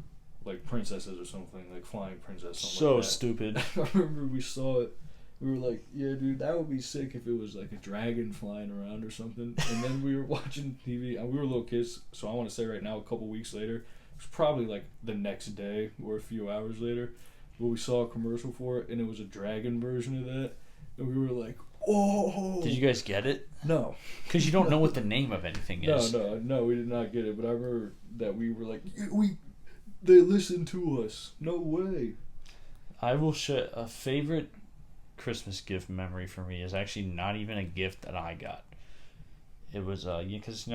like princesses or something, like flying princess. So like that. stupid. I remember we saw it. We were like, yeah, dude, that would be sick if it was like a dragon flying around or something. And then we were watching TV, and we were little kids, so I want to say right now, a couple weeks later, it was probably like the next day or a few hours later, but we saw a commercial for it, and it was a dragon version of that. And we were like, oh! Did you guys get it? No. Because you don't know what the name of anything is. No, we did not get it. But I remember that we were like, they listened to us. No way. I will share a favorite Christmas gift memory for me is actually not even a gift that I got. It was because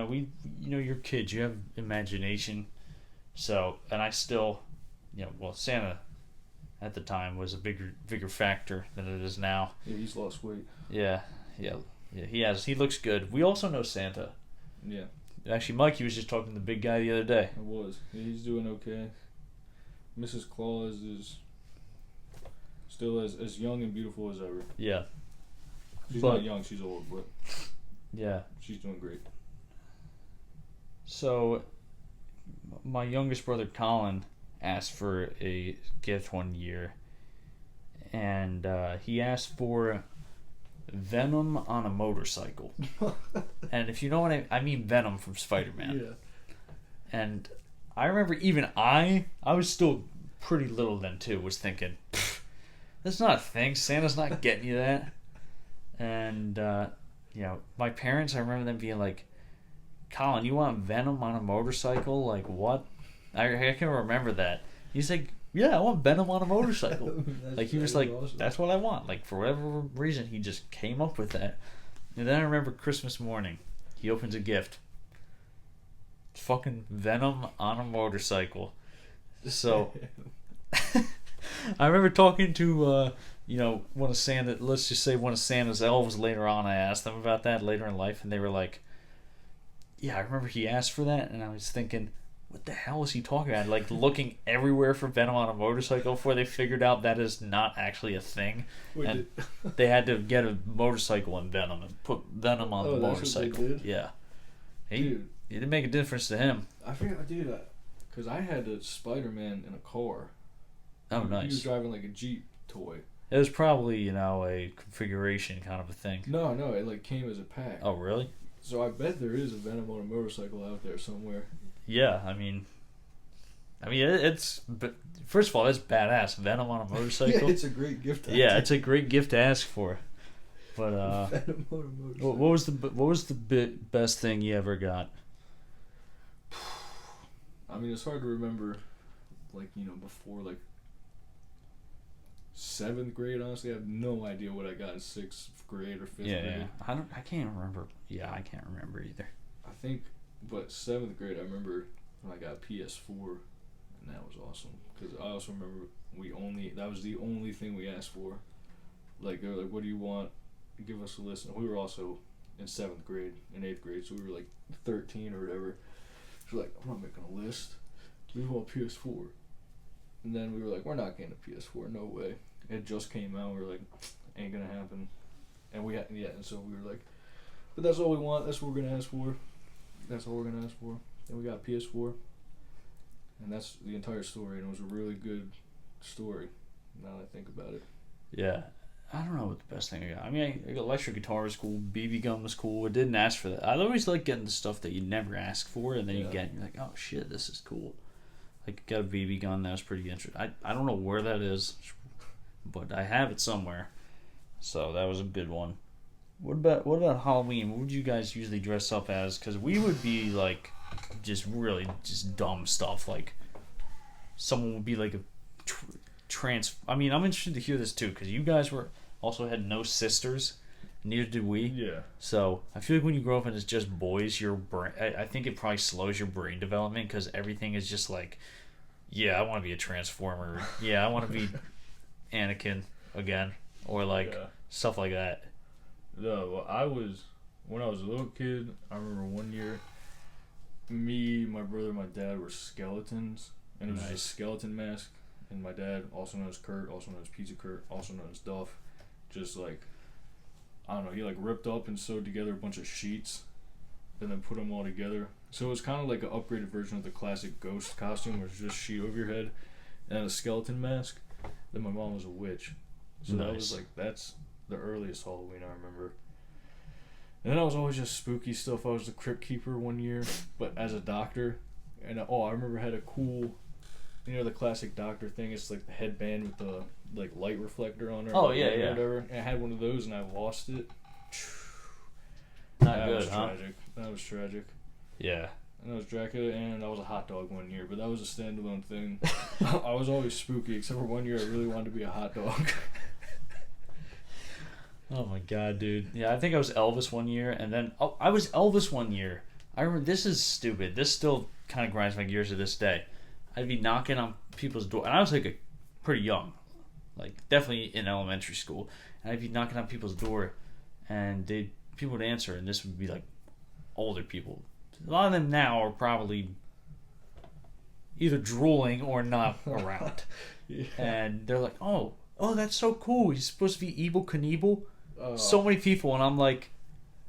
you're kids, you have imagination. So, and I still, Santa at the time was a bigger factor than it is now. Yeah, he's lost weight. Yeah, he has. He looks good. We also know Santa. Yeah. Actually, Mikey was just talking to the big guy the other day. I was. He's doing okay. Mrs. Claus is still as young and beautiful as ever. Yeah. She's not young, she's old, but yeah, she's doing great. So, my youngest brother Colin asked for a gift one year, and he asked for Venom on a motorcycle. And if you know what I mean Venom from Spider-Man. Yeah. And I remember even I was still pretty little then too, was thinking, that's not a thing. Santa's not getting you that. And, my parents, I remember them being like, Colin, you want Venom on a motorcycle? Like, what? I can remember that. He's like, yeah, I want Venom on a motorcycle. Like, he was like, awesome. That's what I want. Like, for whatever reason, he just came up with that. And then I remember Christmas morning, he opens a gift. Fucking Venom on a motorcycle. So, I remember talking to, one of Santa's elves later on. I asked them about that later in life, and they were like, yeah, I remember he asked for that, and I was thinking, what the hell is he talking about? Like, looking everywhere for Venom on a motorcycle before they figured out that is not actually a thing. Wait, and they had to get a motorcycle in Venom and put Venom on the motorcycle. That's what they did? Yeah. It didn't make a difference to him. I forget, dude, because I had a Spider-Man in a car. Oh, nice. He was driving like a Jeep toy. It was probably, a configuration kind of a thing. No, it came as a pack. Oh, really? So I bet there is a Venom on a motorcycle out there somewhere. Yeah, I mean, it's first of all, that's badass. Venom on a motorcycle. Yeah, it's a great gift. It's a great gift to ask for. But Venom on a motorcycle. What was the best thing you ever got? I mean, it's hard to remember, before 7th grade. Honestly, I have no idea what I got in 6th grade or 5th grade. Yeah. I can't remember. Yeah, I can't remember either. I think, but 7th grade, I remember when I got a PS4, and that was awesome. Because I also remember that was the only thing we asked for. Like, they were like, what do you want? Give us a list. And we were also in 7th grade and 8th grade, so we were 13 or whatever. So we're like, I'm not making a list. We want PS4. And then we were like, we're not getting a PS4, no way. It just came out, we were like, ain't gonna happen. And and so we were like, but that's all we want, that's what we're gonna ask for. That's all we're gonna ask for. Then we got PS4. And that's the entire story, and it was a really good story, now that I think about it. Yeah. I don't know what the best thing I got. I mean, electric guitar was cool, BB gun was cool. I didn't ask for that. I always like getting the stuff that you never ask for, and then you get, and you're like, oh shit, this is cool. Like, got a BB gun that was pretty interesting. I don't know where that is, but I have it somewhere. So that was a good one. What about Halloween? What would you guys usually dress up as? Because we would be just dumb stuff. Like, someone would be like a I mean, I'm interested to hear this too, because you guys also had no sisters. Neither did we. Yeah. So I feel like when you grow up and it's just boys, your brain, I think it probably slows your brain development, because everything is just like, yeah, I want to be a Transformer. Yeah, I want to be Anakin again, or stuff like that. No, when I was a little kid, I remember one year, me, my brother, and my dad were skeletons, and it was just a skeleton mask. And my dad, also known as Kurt, also known as Pizza Kurt, also known as Duff, just I don't know, he ripped up and sewed together a bunch of sheets and then put them all together. So it was kind of like an upgraded version of the classic ghost costume, where it's just a sheet over your head and a skeleton mask. Then my mom was a witch. So that was that's the earliest Halloween I remember. And then I was always just spooky stuff. I was the crypt keeper one year, but as a doctor. And I remember I had a cool, the classic doctor thing. It's the headband with the light reflector on it. Oh yeah, yeah. Whatever. And I had one of those, and I lost it. Not good, huh? Tragic. That was tragic. Yeah. And I was Dracula, and I was a hot dog one year, but that was a standalone thing. I was always spooky, except for one year I really wanted to be a hot dog. Oh my god, dude. Yeah, I think I was Elvis one year, and then I was Elvis one year. I remember, this is stupid. This still kind of grinds my gears to this day. I'd be knocking on people's door, and I was like pretty young, like definitely in elementary school. And I'd be knocking on people's door, and people would answer, and this would be like older people. A lot of them now are probably either drooling or not around. Yeah. And they're like, oh, that's so cool. He's supposed to be Evel Knievel. So many people, and I'm like,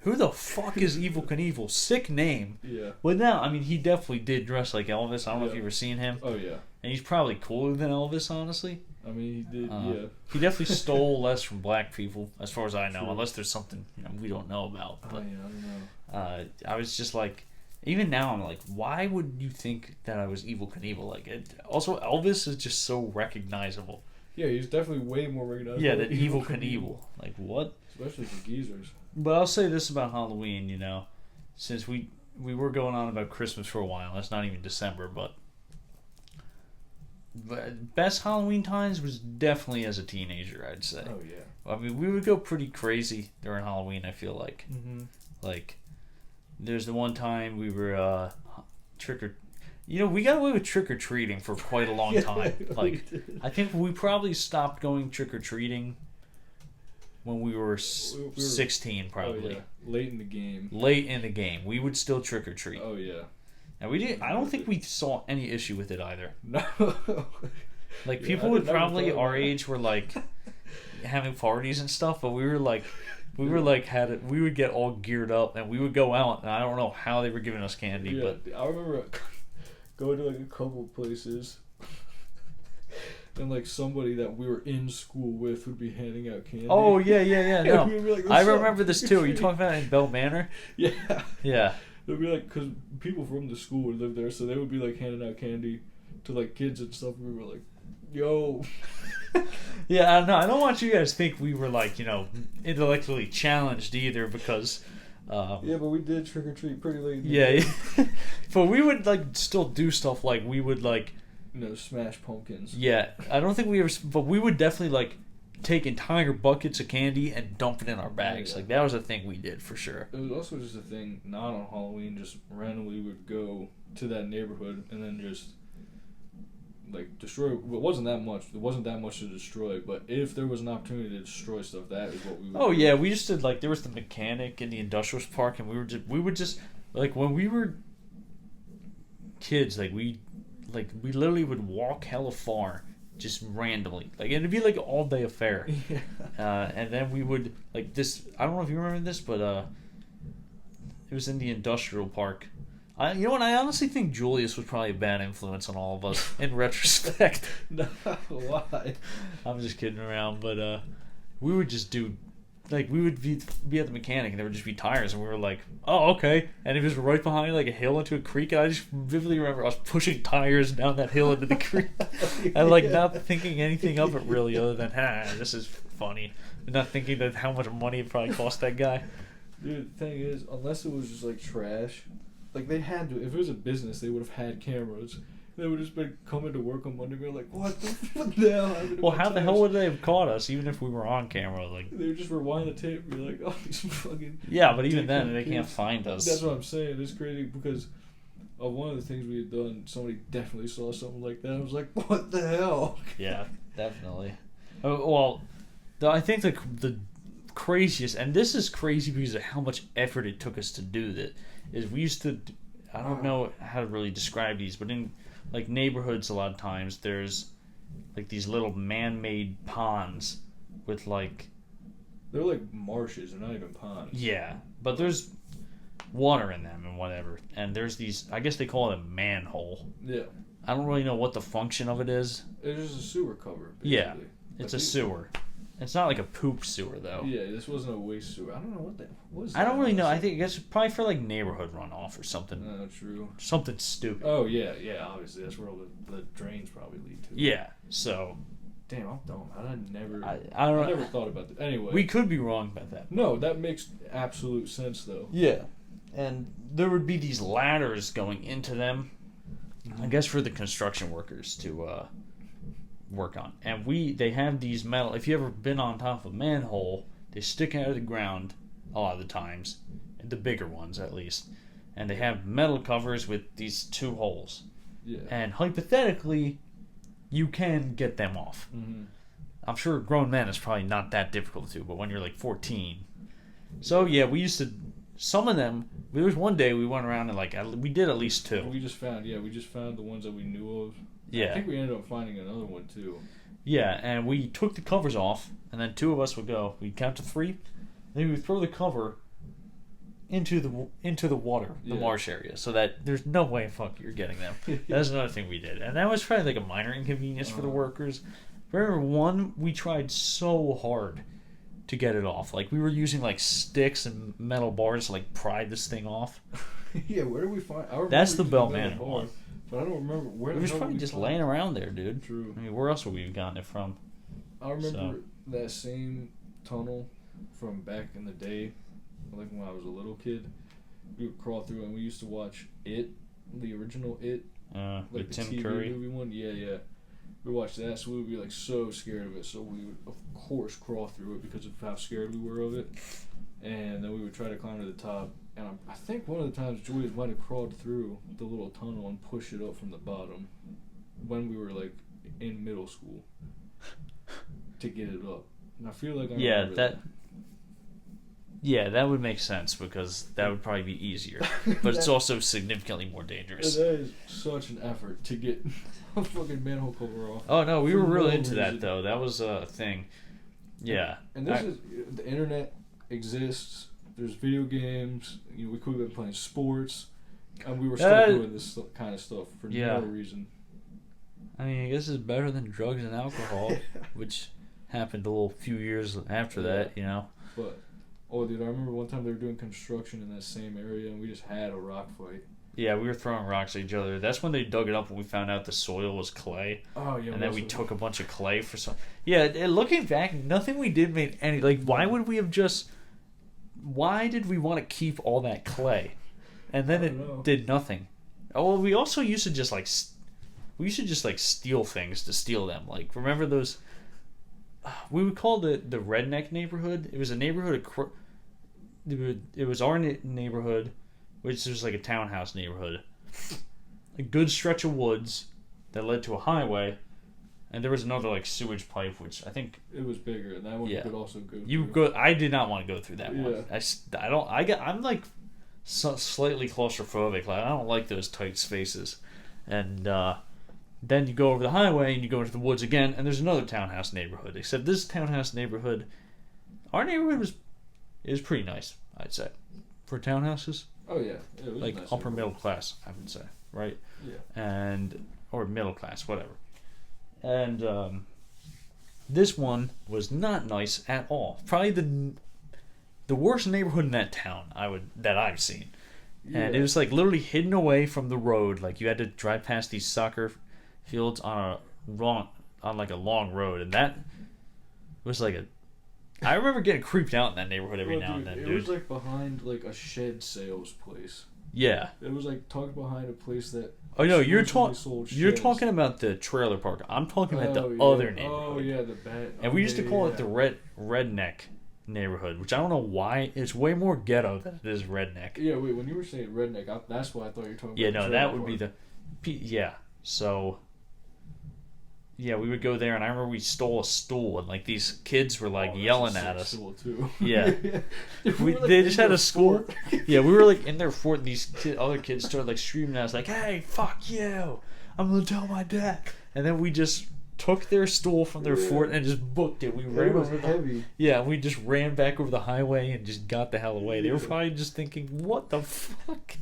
who the fuck is Evel Knievel? Sick name. Yeah. But now, I mean, he definitely did dress like Elvis. I don't know if you've ever seen him. Oh, yeah. And he's probably cooler than Elvis, honestly. I mean, he did, yeah. He definitely stole less from black people, as far as I know, True. Unless there's something we don't know about. But, I don't know. I was just like, even now I'm like, why would you think that I was Evel Knievel? Like, also, Elvis is just so recognizable. Yeah, he's definitely way more recognizable. Yeah, than Evel Knievel. Like, what? Especially for geezers. But I'll say this about Halloween, since we were going on about Christmas for a while. That's not even December, but best Halloween times was definitely as a teenager, I'd say. Oh, yeah. I mean, we would go pretty crazy during Halloween, I feel like. Mm-hmm. Like, there's the one time we were we got away with trick-or-treating for quite a long time. Like, I think we probably stopped going trick-or-treating when we were 16, probably. Oh, yeah. Late in the game. Late in the game. We would still trick-or-treat. Oh, yeah. And we didn't. I don't think we saw any issue with it either. No. Like, people would probably our age were, like, having parties and stuff, but we would get all geared up, and we would go out, and I don't know how they were giving us candy, but I remember going to like a couple places, and like somebody that we were in school with would be handing out candy. Oh yeah. No, like, I remember this too. Are you talking about it in Bell Manor? Yeah. Yeah. They'd be like, because people from the school would live there, so they would be like handing out candy to like kids and stuff. And we were like, yo. Yeah, no, I don't want you guys to think we were like, intellectually challenged either, because yeah, but we did trick or treat pretty late. Yeah. But we would like still do stuff like we would like smash pumpkins. Yeah, I don't think we ever, but we would definitely like take entire buckets of candy and dump it in our bags. Like, that was a thing we did for sure. It was also just a thing, not on Halloween, just randomly would go to that neighborhood and then just like destroy. It wasn't that much. There wasn't that much to destroy, but if there was an opportunity to destroy stuff, that is what we would do. Yeah, we just did, like, there was the mechanic in the industrial park, and we would just like, when we were kids, we literally would walk hella far just randomly, like, it'd be like an all day affair. Yeah. And then we would like this. I don't know if you remember this, but it was in the industrial park. I honestly think Julius was probably a bad influence on all of us in retrospect. No, why? I'm just kidding around, but we would just do, like, we would be at the mechanic and there would just be tires, and we were like, oh, okay. And it was right behind like a hill into a creek, and I just vividly remember us pushing tires down that hill into the creek and like not thinking anything of it really, other than, this is funny, and not thinking that how much money it probably cost that guy. Dude, the thing is, unless it was just like trash, like, they had to. If it was a business, they would have had cameras. They would have just been coming to work on Monday and be like, what the hell happened? Well, how the hell would they have caught us, even if we were on camera? Like, they would just rewind the tape and be like, oh, these fucking... Yeah, but even then, they can't find us. That's what I'm saying. It's crazy because of one of the things we had done. Somebody definitely saw something like that. I was like, what the hell? Yeah, definitely. I think the craziest, and this is crazy because of how much effort it took us to do that, is we used to, I don't know how to really describe these, but in like neighborhoods a lot of times there's like these little man-made ponds with like... They're like marshes, they're not even ponds. Yeah, but there's water in them and whatever, and there's these, I guess they call it a manhole. Yeah. I don't really know what the function of it is. It's just a sewer cover, basically. Yeah, it's a sewer. It's not like a poop sewer, though. Yeah, this wasn't a waste sewer. I don't know what that was. I don't really know. I think it's probably for like neighborhood runoff or something. True. Something stupid. Oh, yeah, obviously. That's where all the drains probably lead to. Yeah, so... Damn, I'm dumb. I I never thought about that. Anyway. We could be wrong about that. No, that makes absolute sense, though. Yeah. And there would be these ladders going into them, I guess for the construction workers to work on. And they have these metal... If you ever been on top of a manhole, They stick out of the ground a lot of the times, the bigger ones at least, and they have metal covers with these 2 holes. Yeah. And hypothetically, you can get them off. Mm-hmm. I'm sure a grown man is probably not that difficult to, but when you're like 14. So yeah, we used to, some of them, there was one day we went around and like, we did at least 2. We just found the ones that we knew of. Yeah. I think we ended up finding another one too. Yeah, and we took the covers off, and then 2 of us would go. We'd count to 3, then we would throw the cover into the water, the marsh area, so that there's no way you're getting them. That's another thing we did, and that was probably like a minor inconvenience for the workers. Remember one, we tried so hard to get it off. Like we were using like sticks and metal bars to like pry this thing off. Yeah, where did we find? That's the Bell Manor one. But I don't remember where. It was probably just laying around there, dude. True. I mean, where else would we have gotten it from? I remember that same tunnel from back in the day, like when I was a little kid. We would crawl through, and we used to watch It, the original It, like with the Tim TV Curry movie one. Yeah. We watched that, so we would be like so scared of it. So we would, of course, crawl through it because of how scared we were of it. And then we would try to climb to the top. And I think one of the times Julius might have crawled through the little tunnel and pushed it up from the bottom when we were like in middle school to get it up. And I feel like I remember that. Yeah, that would make sense because that would probably be easier. But it's also significantly more dangerous. That is such an effort to get a fucking manhole cover off. Oh, no, we were really into that, though. That was a thing. Yeah. And this is... The internet exists. There's video games. You know, we could have been playing sports. And we were still doing this kind of stuff for no reason. I mean, I guess it's better than drugs and alcohol, which happened a little few years after that, you know. But... Oh, dude, I remember one time they were doing construction in that same area, and we just had a rock fight. Yeah, we were throwing rocks at each other. That's when they dug it up and we found out the soil was clay. Oh, yeah. And then we took a bunch of clay for some... Yeah, looking back, nothing we did made any... Like, why would we have just... Why did we want to keep all that clay? And then it did nothing. Oh, well, we also used to just, like... We used to just, like, steal things to steal them. Like, remember those... We would call it the redneck neighborhood. It was a neighborhood. It was our neighborhood, which was like a townhouse neighborhood. A good stretch of woods that led to a highway, and there was another like sewage pipe, which I think it was bigger. And that one could also go. I did not want to go through that one. I'm like slightly claustrophobic. Like I don't like those tight spaces, and. Then you go over the highway and you go into the woods again, and there's another townhouse neighborhood. Except this townhouse neighborhood, our neighborhood is pretty nice, I'd say, for townhouses. Oh yeah, it was like nice upper middle class, I would say, right? Yeah. Or middle class, whatever. And this one was not nice at all. Probably the worst neighborhood in that town that I've seen. Yeah. And it was like literally hidden away from the road. Like you had to drive past these soccer fields on like a long road, and that was like I remember getting creeped out in that neighborhood every now and then, dude. It was like behind like a shed sales place. Yeah. It was like tucked behind a place that. Oh no, you're talking about the trailer park. I'm talking about the other neighborhood. Oh yeah, the bad. And we used to call it the redneck neighborhood, which I don't know why. It's way more ghetto than it is redneck. Yeah, wait. When you were saying redneck, that's why I thought you were talking about. Yeah, no, that would be the. Yeah, so. Yeah, we would go there, and I remember we stole a stool, and like these kids were like yelling at us. Stool too. Yeah, they just had a school. Yeah, we were like in their fort, and these other kids started like screaming at us, like, "Hey, fuck you! I'm gonna tell my dad." And then we just took their stool from their fort and just booked it. We ran over heavy. Yeah, we just ran back over the highway and just got the hell away. They were probably just thinking, "What the fuck?"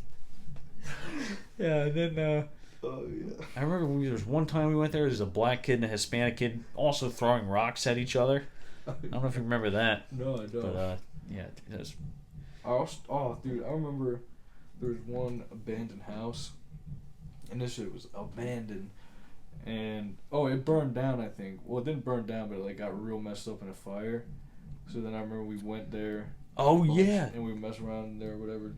Yeah, and then. Oh, yeah. I remember there was one time we went there. There was a black kid and a Hispanic kid also throwing rocks at each other. I don't know if you remember that. No, I don't. But yeah, it was. Dude, I remember there was one abandoned house, and this shit was abandoned, and it burned down. I think. Well, it didn't burn down, but it like got real messed up in a fire. So then I remember we went there. Oh yeah. And we messed around there, or whatever.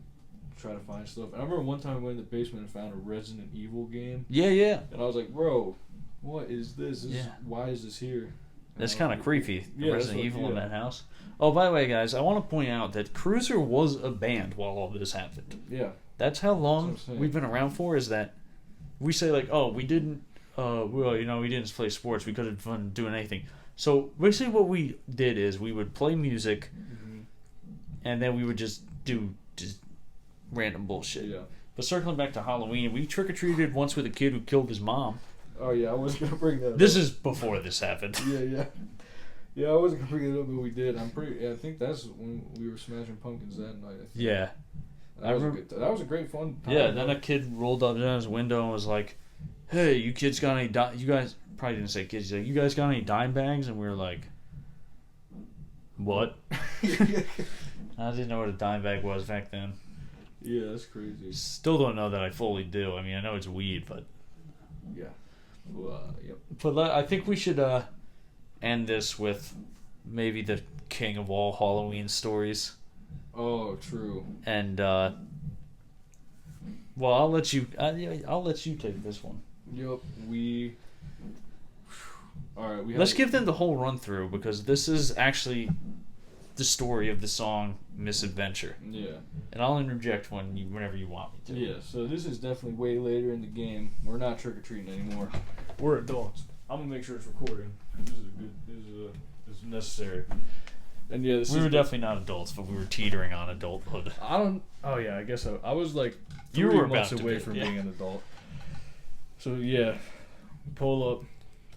Try to find stuff. And I remember one time I went in the basement and found a Resident Evil game. Yeah. And I was like, bro, what is this? Why is this here? That's kind of creepy. Yeah, Resident Evil in that house. Oh, by the way, guys, I want to point out that Kruiser was a band while all this happened. Yeah. That's how long we've been around for, is that we say, like, oh, we didn't, well, you know, we didn't play sports. We couldn't have fun doing anything. So basically what we did is we would play music, and then we would just do random bullshit. Yeah. But circling back to Halloween, we trick-or-treated once with a kid who killed his mom. Oh, yeah, I was going to bring that up. This is before this happened. Yeah. Yeah, I wasn't going to bring it up, but we did. I think that's when we were smashing pumpkins that night. Yeah. That was a great fun time. Yeah, then a kid rolled up down his window and was like, hey, you kids got any you guys probably didn't say kids, he's like, you guys got any dime bags? And we were like, what? I didn't know what a dime bag was back then. Yeah, that's crazy. Still don't know that I fully do. I mean, I know it's weed, but yeah. Well, yep. But I think we should end this with maybe the king of all Halloween stories. Oh, true. And well, I'll let you take this one. Yep. All right. Let's give them the whole run through, because this is actually the story of the song Misadventure. Yeah. And I'll interject whenever you want me to. Yeah. So this is definitely way later in the game. We're not trick or treating anymore. We're adults. I'm gonna make sure it's recording. This is necessary. And yeah, we were definitely not adults, but we were teetering on adulthood. Oh yeah, I guess I was like 3 you were months away from being an adult. So yeah, pull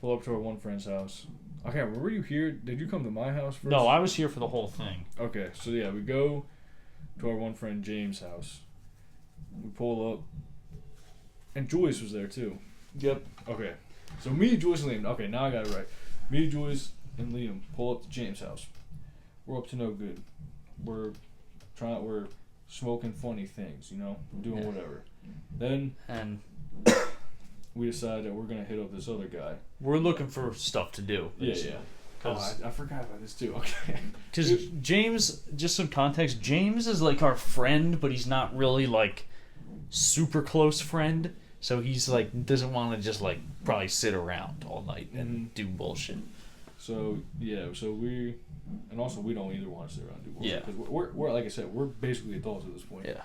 up to our one friend's house. I can't remember. Were you here? Did you come to my house first? No, I was here for the whole thing. Okay, so yeah, we go to our one friend James' house. We pull up, and Joyce was there too. Yep. Okay, so me, Joyce, and Liam. Okay, now I got it right. Me, Joyce, and Liam pull up to James' house. We're up to no good. We're smoking funny things, you know, doing whatever. Then we decide that we're gonna hit up this other guy. We're looking for stuff to do. Yeah. Oh, I forgot about this too. Okay. Because James, just some context, James is like our friend, but he's not really like super close friend. So he's like doesn't want to just like probably sit around all night and do bullshit. So yeah, and also we don't either want to sit around and do bullshit. Because we're like I said, we're basically adults at this point. Yeah.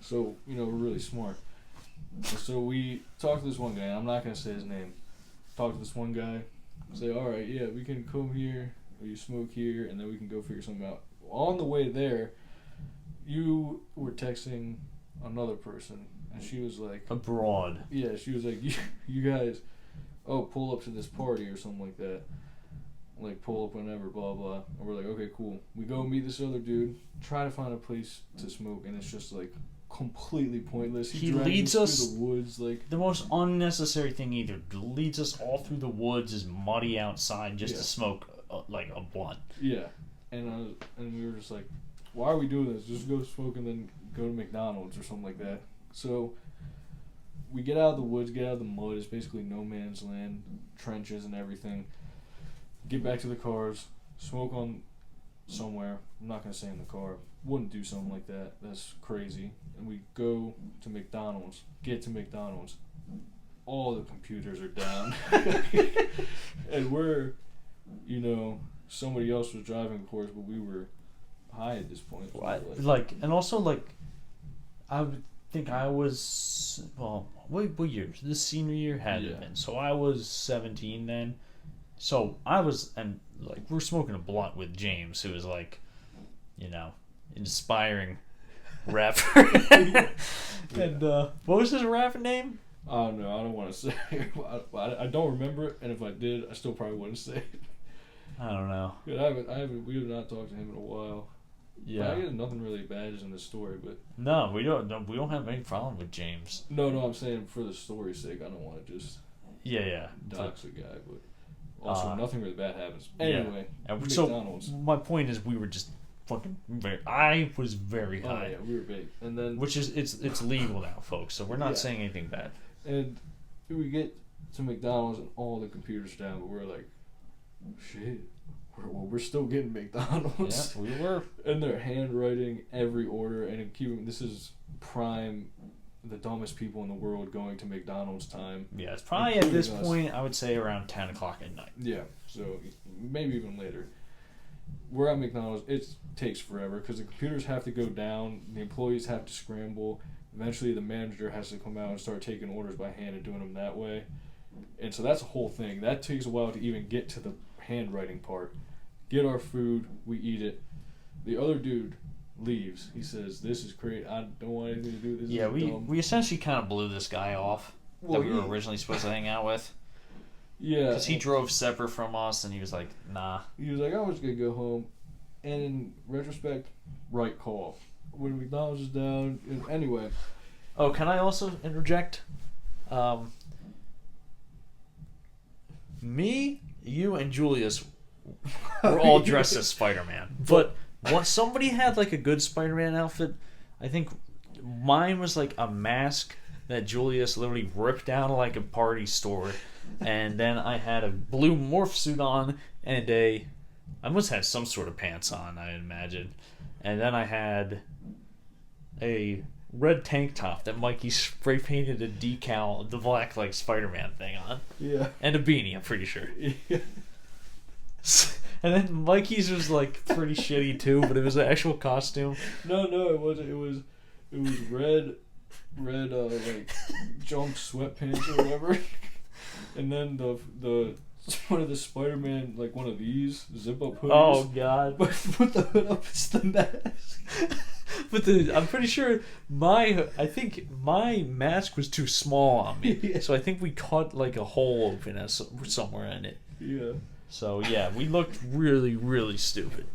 So we're really smart. And so we talk to this one guy. I'm not gonna say his name. Talk to this one guy. Say, all right, yeah, we can come here, or you smoke here, and then we can go figure something out. On the way there, you were texting another person, and she was like... Abroad. Yeah, she was like, you guys, pull up to this party or something like that. Like, pull up whenever, blah, blah. And we're like, okay, cool. We go meet this other dude, try to find a place to smoke, and it's just like... completely pointless. He leads us through the woods, like the most unnecessary thing. Either leads us all through the woods, is muddy outside, just to smoke like a blunt. Yeah, and we were just like, why are we doing this? Just go smoke and then go to McDonald's or something like that. So we get out of the woods, get out of the mud. It's basically no man's land, trenches and everything. Get back to the cars, smoke on somewhere. I'm not gonna say in the car. Wouldn't do something like that. That's crazy. And we go to McDonald's. Get to McDonald's. All the computers are down. And we're, somebody else was driving, of course, but we were high at this point. And also, I would think I was, what year? This senior year had to have been. So I was 17 then. So I was, we're smoking a blunt with James, who was inspiring rapper. And what was his rapper name? Oh no, I don't want to say. I don't remember it, and if I did, I still probably wouldn't say it. I don't know. We have not talked to him in a while. Yeah, I guess nothing really bad is in this story, but no, we don't have any problem with James. No, I'm saying for the story's sake, I don't want to just dox a guy, but also nothing really bad happens. Anyway, McDonald's. So my point is, we were just. I was very high. Oh yeah, we were big, and then it's legal now, folks. So we're not saying anything bad. And we get to McDonald's and all the computers down, but we're like, shit, we're still getting McDonald's. Yeah, we were. And they're handwriting every order, and this is prime, the dumbest people in the world going to McDonald's time. Yeah, it's probably at this point I would say around 10 o'clock at night. Yeah, so maybe even later. We're at McDonald's. It takes forever because the computers have to go down. The employees have to scramble. Eventually, the manager has to come out and start taking orders by hand and doing them that way. And so that's a whole thing. That takes a while to even get to the handwriting part. Get our food. We eat it. The other dude leaves. He says, "This is great. I don't want anything to do with this." Yeah, is dumb." we essentially kind of blew this guy off that we were originally supposed to hang out with. Yeah. Because he drove separate from us, and he was like, nah. He was like, "I was going to go home." And in retrospect, right call. When McDonald's is down. Anyway. Oh, can I also interject? Me, you, and Julius were all dressed as Spider-Man. But once somebody had like a good Spider-Man outfit, I think mine was like a mask that Julius literally ripped down like a party store. And then I had a blue morph suit on and I must have some sort of pants on, I imagine. And then I had a red tank top that Mikey spray painted a decal of the black like Spider-Man thing on. Yeah. And a beanie, I'm pretty sure. Yeah. And then Mikey's was like pretty shitty too, but it was an actual costume. No, it wasn't. It was red like junk sweatpants or whatever. And then the one of the Spider-Man, like one of these zip up hoodies. Oh god. But put the hood up, it's the mask. But I'm pretty sure I think my mask was too small on me. Yeah. So I think we cut like a hole open somewhere in it. Yeah. So yeah, we looked really, really stupid.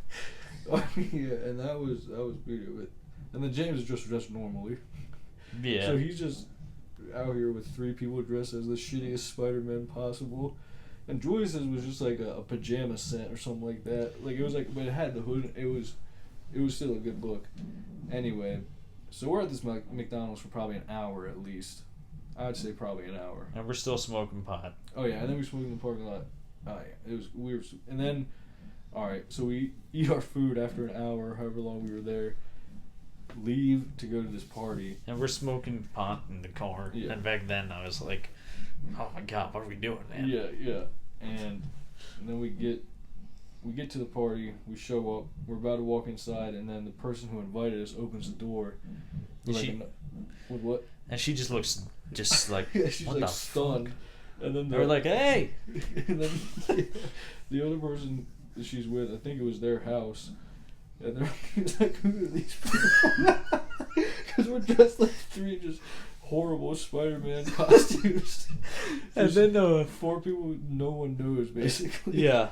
Yeah, and that was beauty of it. And then James is just dressed normally. Yeah. So he's just out here with 3 people dressed as the shittiest Spider-Man possible. And Julius's was just like a pajama set or something like that. Like it was like, but it had the hood. It was still a good look. Anyway, so we're at this McDonald's for probably an hour at least. I'd say probably an hour. And we're still smoking pot. Oh yeah, and then we smoked in the parking lot. Oh yeah, it was weird. And then, all right, so we eat our food after an hour, however long we were there. Leave to go to this party. And we're smoking pot in the car. Yeah. And back then I was like, oh my god, what are we doing, man? Yeah. And then we get to the party, we show up, we're about to walk inside, and then the person who invited us opens the door. With what? And she just looks just like, Yeah, she's what like the stunned. fuck? And then They were like, hey! and then the other person that she's with, I think it was their house, and they're like, who are these people? Because we're dressed like 3 just horrible Spider-Man costumes. And then 4 people no one knows, basically. Yeah.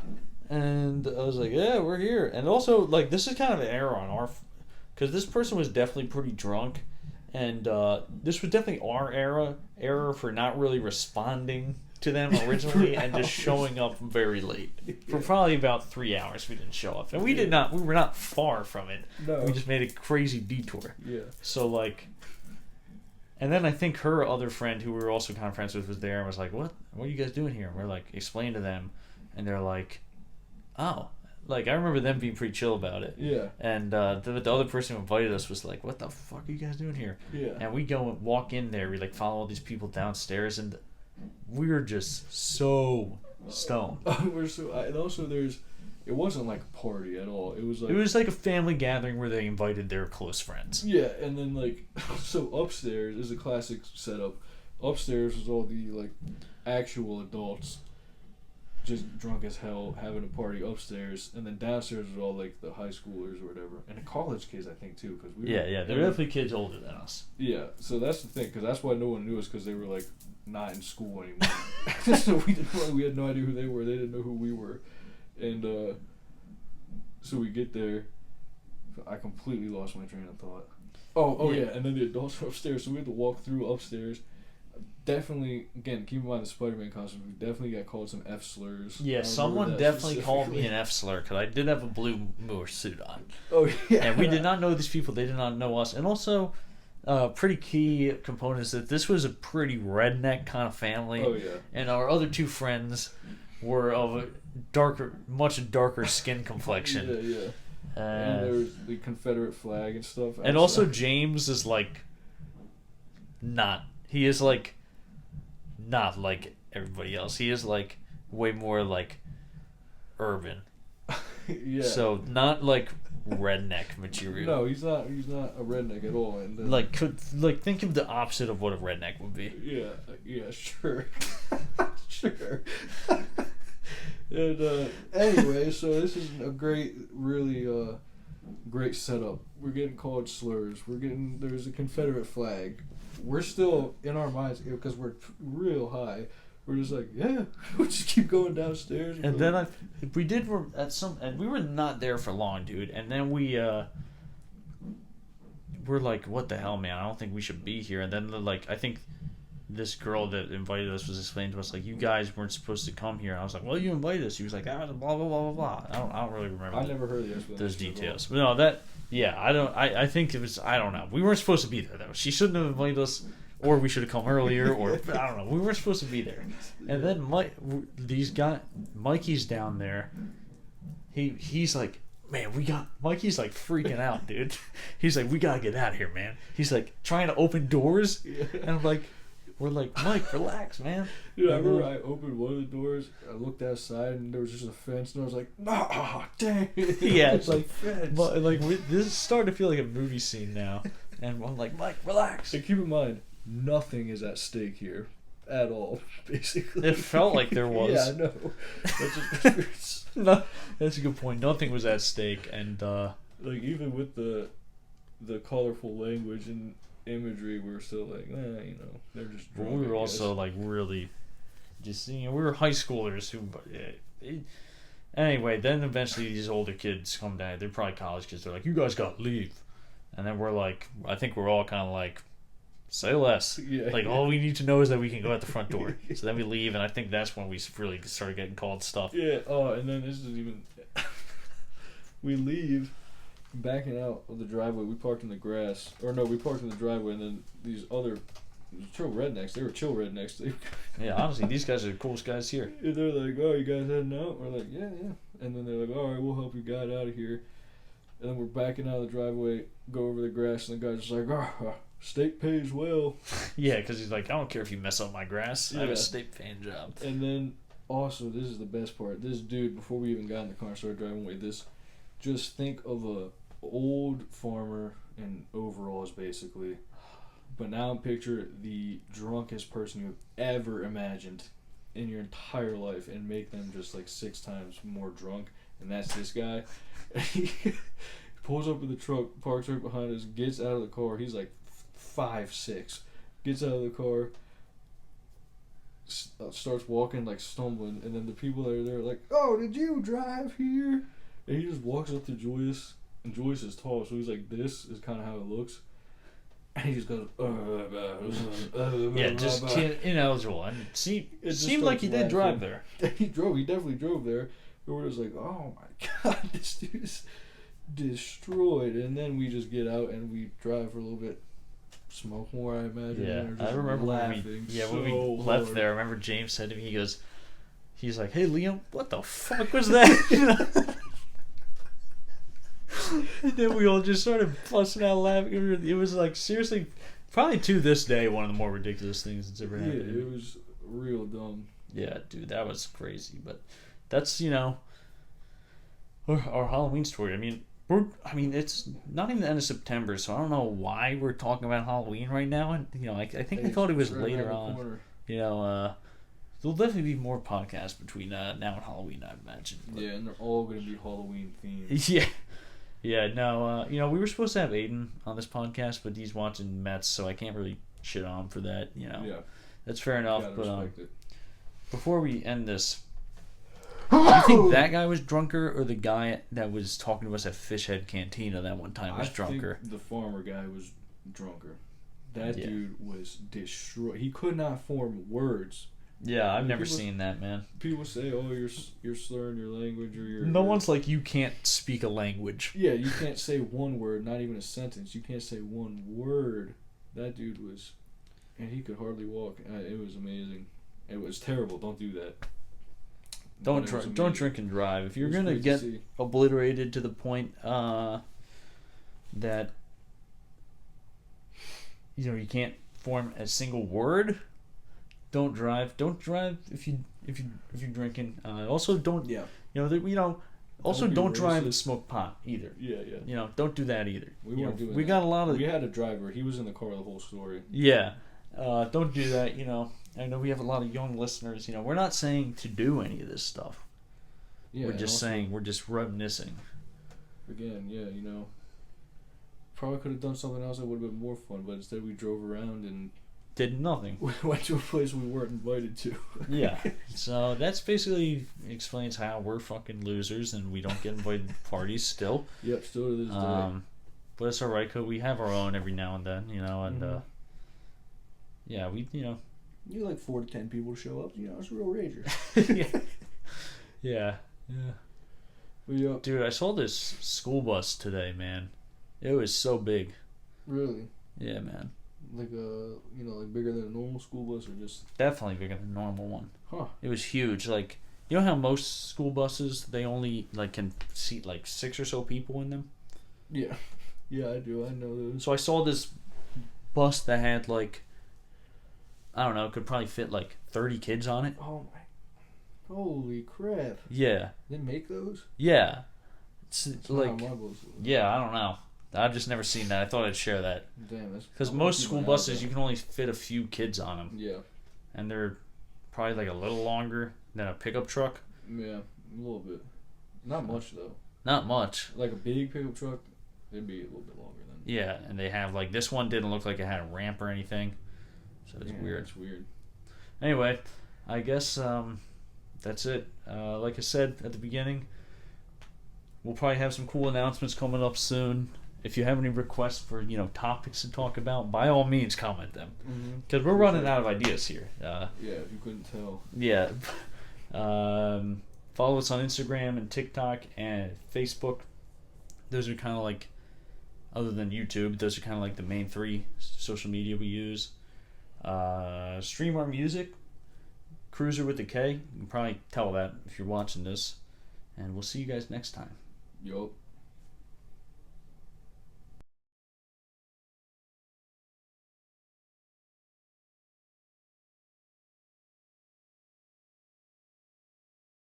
And I was like, yeah, we're here. And also, like, this is kind of an error on our... Because this person was definitely pretty drunk. And this was definitely our error for not really responding to them originally and just showing up very late. For probably about 3 hours we didn't show up. And we were not far from it. No. We just made a crazy detour. Yeah. So, like... And then I think her other friend, who we were also kind of friends with, was there and was like, what are you guys doing here? And we're like, explain to them. And they're like, oh. Like, I remember them being pretty chill about it. Yeah. And the other person who invited us was like, what the fuck are you guys doing here? Yeah. And we go and walk in there. We, like, follow all these people downstairs. And we were just so stoned. And also it wasn't like a party at all. It was like a family gathering where they invited their close friends. Yeah, and then like, so upstairs is a classic setup. Upstairs was all the like actual adults, just drunk as hell, having a party upstairs, and then downstairs was all like the high schoolers or whatever, and the college kids I think too, because they're definitely kids older than us. Yeah, so that's the thing, because that's why no one knew us, because they were like not in school anymore. So we had no idea who they were. They didn't know who we were. And so we get there. I completely lost my train of thought. Oh yeah, and then the adults were upstairs, so we had to walk through upstairs. Definitely, again, keep in mind the Spider-Man costume. We definitely got called some F slurs. Yeah, someone definitely called me an F slur because I did have a blue moor suit on. Oh yeah, and we did not know these people. They did not know us, and also. Pretty key component is that this was a pretty redneck kind of family. Oh yeah. And our other 2 friends were of a much darker skin complexion. Yeah. And there was the Confederate flag and stuff. Outside. And also James is like he is like not like everybody else. He is like way more like urban. Yeah. So not like redneck material. No, he's not a redneck at all. And then, Like think of the opposite of what a redneck would be. Yeah, sure. Sure. And anyway, so this is a really great setup. We're getting called slurs. There's a Confederate flag. We're still in our minds because we're real high. We're just like, yeah, we'll just keep going downstairs. And then we were not there for long, dude. And then we're like, what the hell, man? I don't think we should be here. And then I think this girl that invited us was explaining to us, like, you guys weren't supposed to come here. And I was like, well, you invited us. He was like, blah blah blah blah blah. I don't really remember. I never heard those details. But no, I think it was, I don't know. We weren't supposed to be there though. She shouldn't have invited us. Or we should have come earlier, or I don't know. We weren't supposed to be there. And then Mikey's down there. He's like, man, Mikey's like freaking out, dude. He's like, we gotta get out of here, man. He's like trying to open doors, and we're like, Mike, relax, man. Dude, I remember I opened one of the doors. I looked outside, and there was just a fence, and I was like, no, dang it. Yeah, it's like fence. This is starting to feel like a movie scene now. And I'm like, Mike, relax. And keep in mind, nothing is at stake here at all, basically. It felt like there was. Yeah, I know. That's just, no, that's a good point. Nothing was at stake, and even with the colorful language and imagery, we were still like, they're just drunk. We were also like really just, we were high schoolers who. Anyway, then eventually these older kids come down. They're probably college kids. They're like, you guys gotta leave, and then we're like, I think we're all kind of like, say less. Yeah, all we need to know is that we can go out the front door. So then we leave, and I think that's when we really started getting called stuff. Yeah. Oh, and then this is even. We leave, backing out of the driveway. We parked in the grass, or no, we parked in the driveway, and then these other chill rednecks. They were chill rednecks. Yeah, honestly, these guys are the coolest guys here. And they're like, "Oh, you guys heading out?" We're like, "Yeah." And then they're like, "All right, we'll help you guide out of here." And then we're backing out of the driveway, go over the grass, and the guy's just like, "Oh, state pays well." Yeah, because he's like, I don't care if you mess up my grass. I have a state paying job. And then, also, this is the best part. This dude, before we even got in the car and started driving away, just think of a old farmer in overalls, basically. But now picture the drunkest person you've ever imagined in your entire life and make them just like 6 times more drunk. And that's this guy. He pulls up in the truck, parks right behind us, gets out of the car. He's like 5'6", gets out of the car, starts walking, like stumbling, and then the people that are there are like, "Oh, did you drive here?" And he just walks up to Joyce, and Joyce is tall, so he's like, "This is kind of how it looks," and he just goes, yeah, just ineligible. And it seemed like he did drive there. He definitely drove there. And we're just like, "Oh my god, this dude is destroyed." And then we just get out and we drive for a little bit. Smoke more, I imagine. Yeah, I remember when we left there. I remember James said to me, he's like, "Hey, Liam, what the fuck was that?" And then we all just started busting out laughing. It was like, seriously, probably to this day, one of the more ridiculous things that's ever happened. Yeah, it was real dumb. Yeah, dude, that was crazy. But that's, our Halloween story. I mean, it's not even the end of September, so I don't know why we're talking about Halloween right now. And I think I thought it was later on. There'll definitely be more podcasts between now and Halloween, I imagine. But, yeah, and they're all going to be Halloween themed. Yeah. No. We were supposed to have Aiden on this podcast, but he's watching Mets, so I can't really shit on him for that. Yeah, that's fair enough. But before we end this. Do you think that guy was drunker, or the guy that was talking to us at Fishhead Cantina that one time was drunker? I think the farmer guy was drunker. That dude was destroyed. He could not form words. Yeah, I've never seen that, man. People say, "Oh, you're slurring your language," or "you're." No one's like, you can't speak a language. Yeah, you can't say one word, not even a sentence. You can't say one word. That dude was, and he could hardly walk. It was amazing. It was terrible. Don't do that. Don't drink and drive. If you're gonna get obliterated to the point that you can't form a single word, don't drive. Don't drive if if you're drinking. Also, don't Yeah. Also, Don't be don't drive racist. and smoke pot either. Yeah. Don't do that either. We weren't doing We that. got a lot of. We had a driver. He was in the car the whole story. Yeah. Don't do that. I know we have a lot of young listeners. We're not saying to do any of this stuff. Yeah. We're just saying we're just reminiscing. Again, yeah, probably could have done something else that would have been more fun, but instead we drove around and Did nothing. we went to a place we weren't invited to. Yeah. So that's basically explains how we're fucking losers and we don't get invited to parties still. Yep, still to this day. But it's alright because we have our own every now and then, and yeah, we You like 4 to 10 people to show up. It's a real rager. yeah. Yeah. Dude, I saw this school bus today, man. It was so big. Really? Yeah, man. Like like bigger than a normal school bus, or just Definitely bigger than a normal one. Huh. It was huge. Like, you know how most school buses, they only can seat 6 or so people in them? Yeah. Yeah, I do. I know those. So I saw this bus that had I don't know, could probably fit 30 kids on it. Oh my! Holy crap! Yeah. They make those? Yeah. It's That's not how my bus was. yeah, I don't know. I've just never seen that. I thought I'd share that. Damn, that's Because most school buses, you can only fit a few kids on them. Yeah. And they're probably a little longer than a pickup truck. Yeah, a little bit. Not much though. Not much. Like a big pickup truck, it'd be a little bit longer than. Yeah, and they have this one didn't look like it had a ramp or anything. So it's weird. It's weird. Anyway, I guess that's it. Like I said at the beginning, we'll probably have some cool announcements coming up soon. If you have any requests for topics to talk about, by all means comment them, because we're running out of ideas here. Yeah, if you couldn't tell. Yeah. Follow us on Instagram and TikTok and Facebook. Those are kind of other than YouTube, those are kind of the main 3 social media we use. Stream our music, Kruiser with a K. You can probably tell that if you're watching this. And we'll see you guys next time. Yup.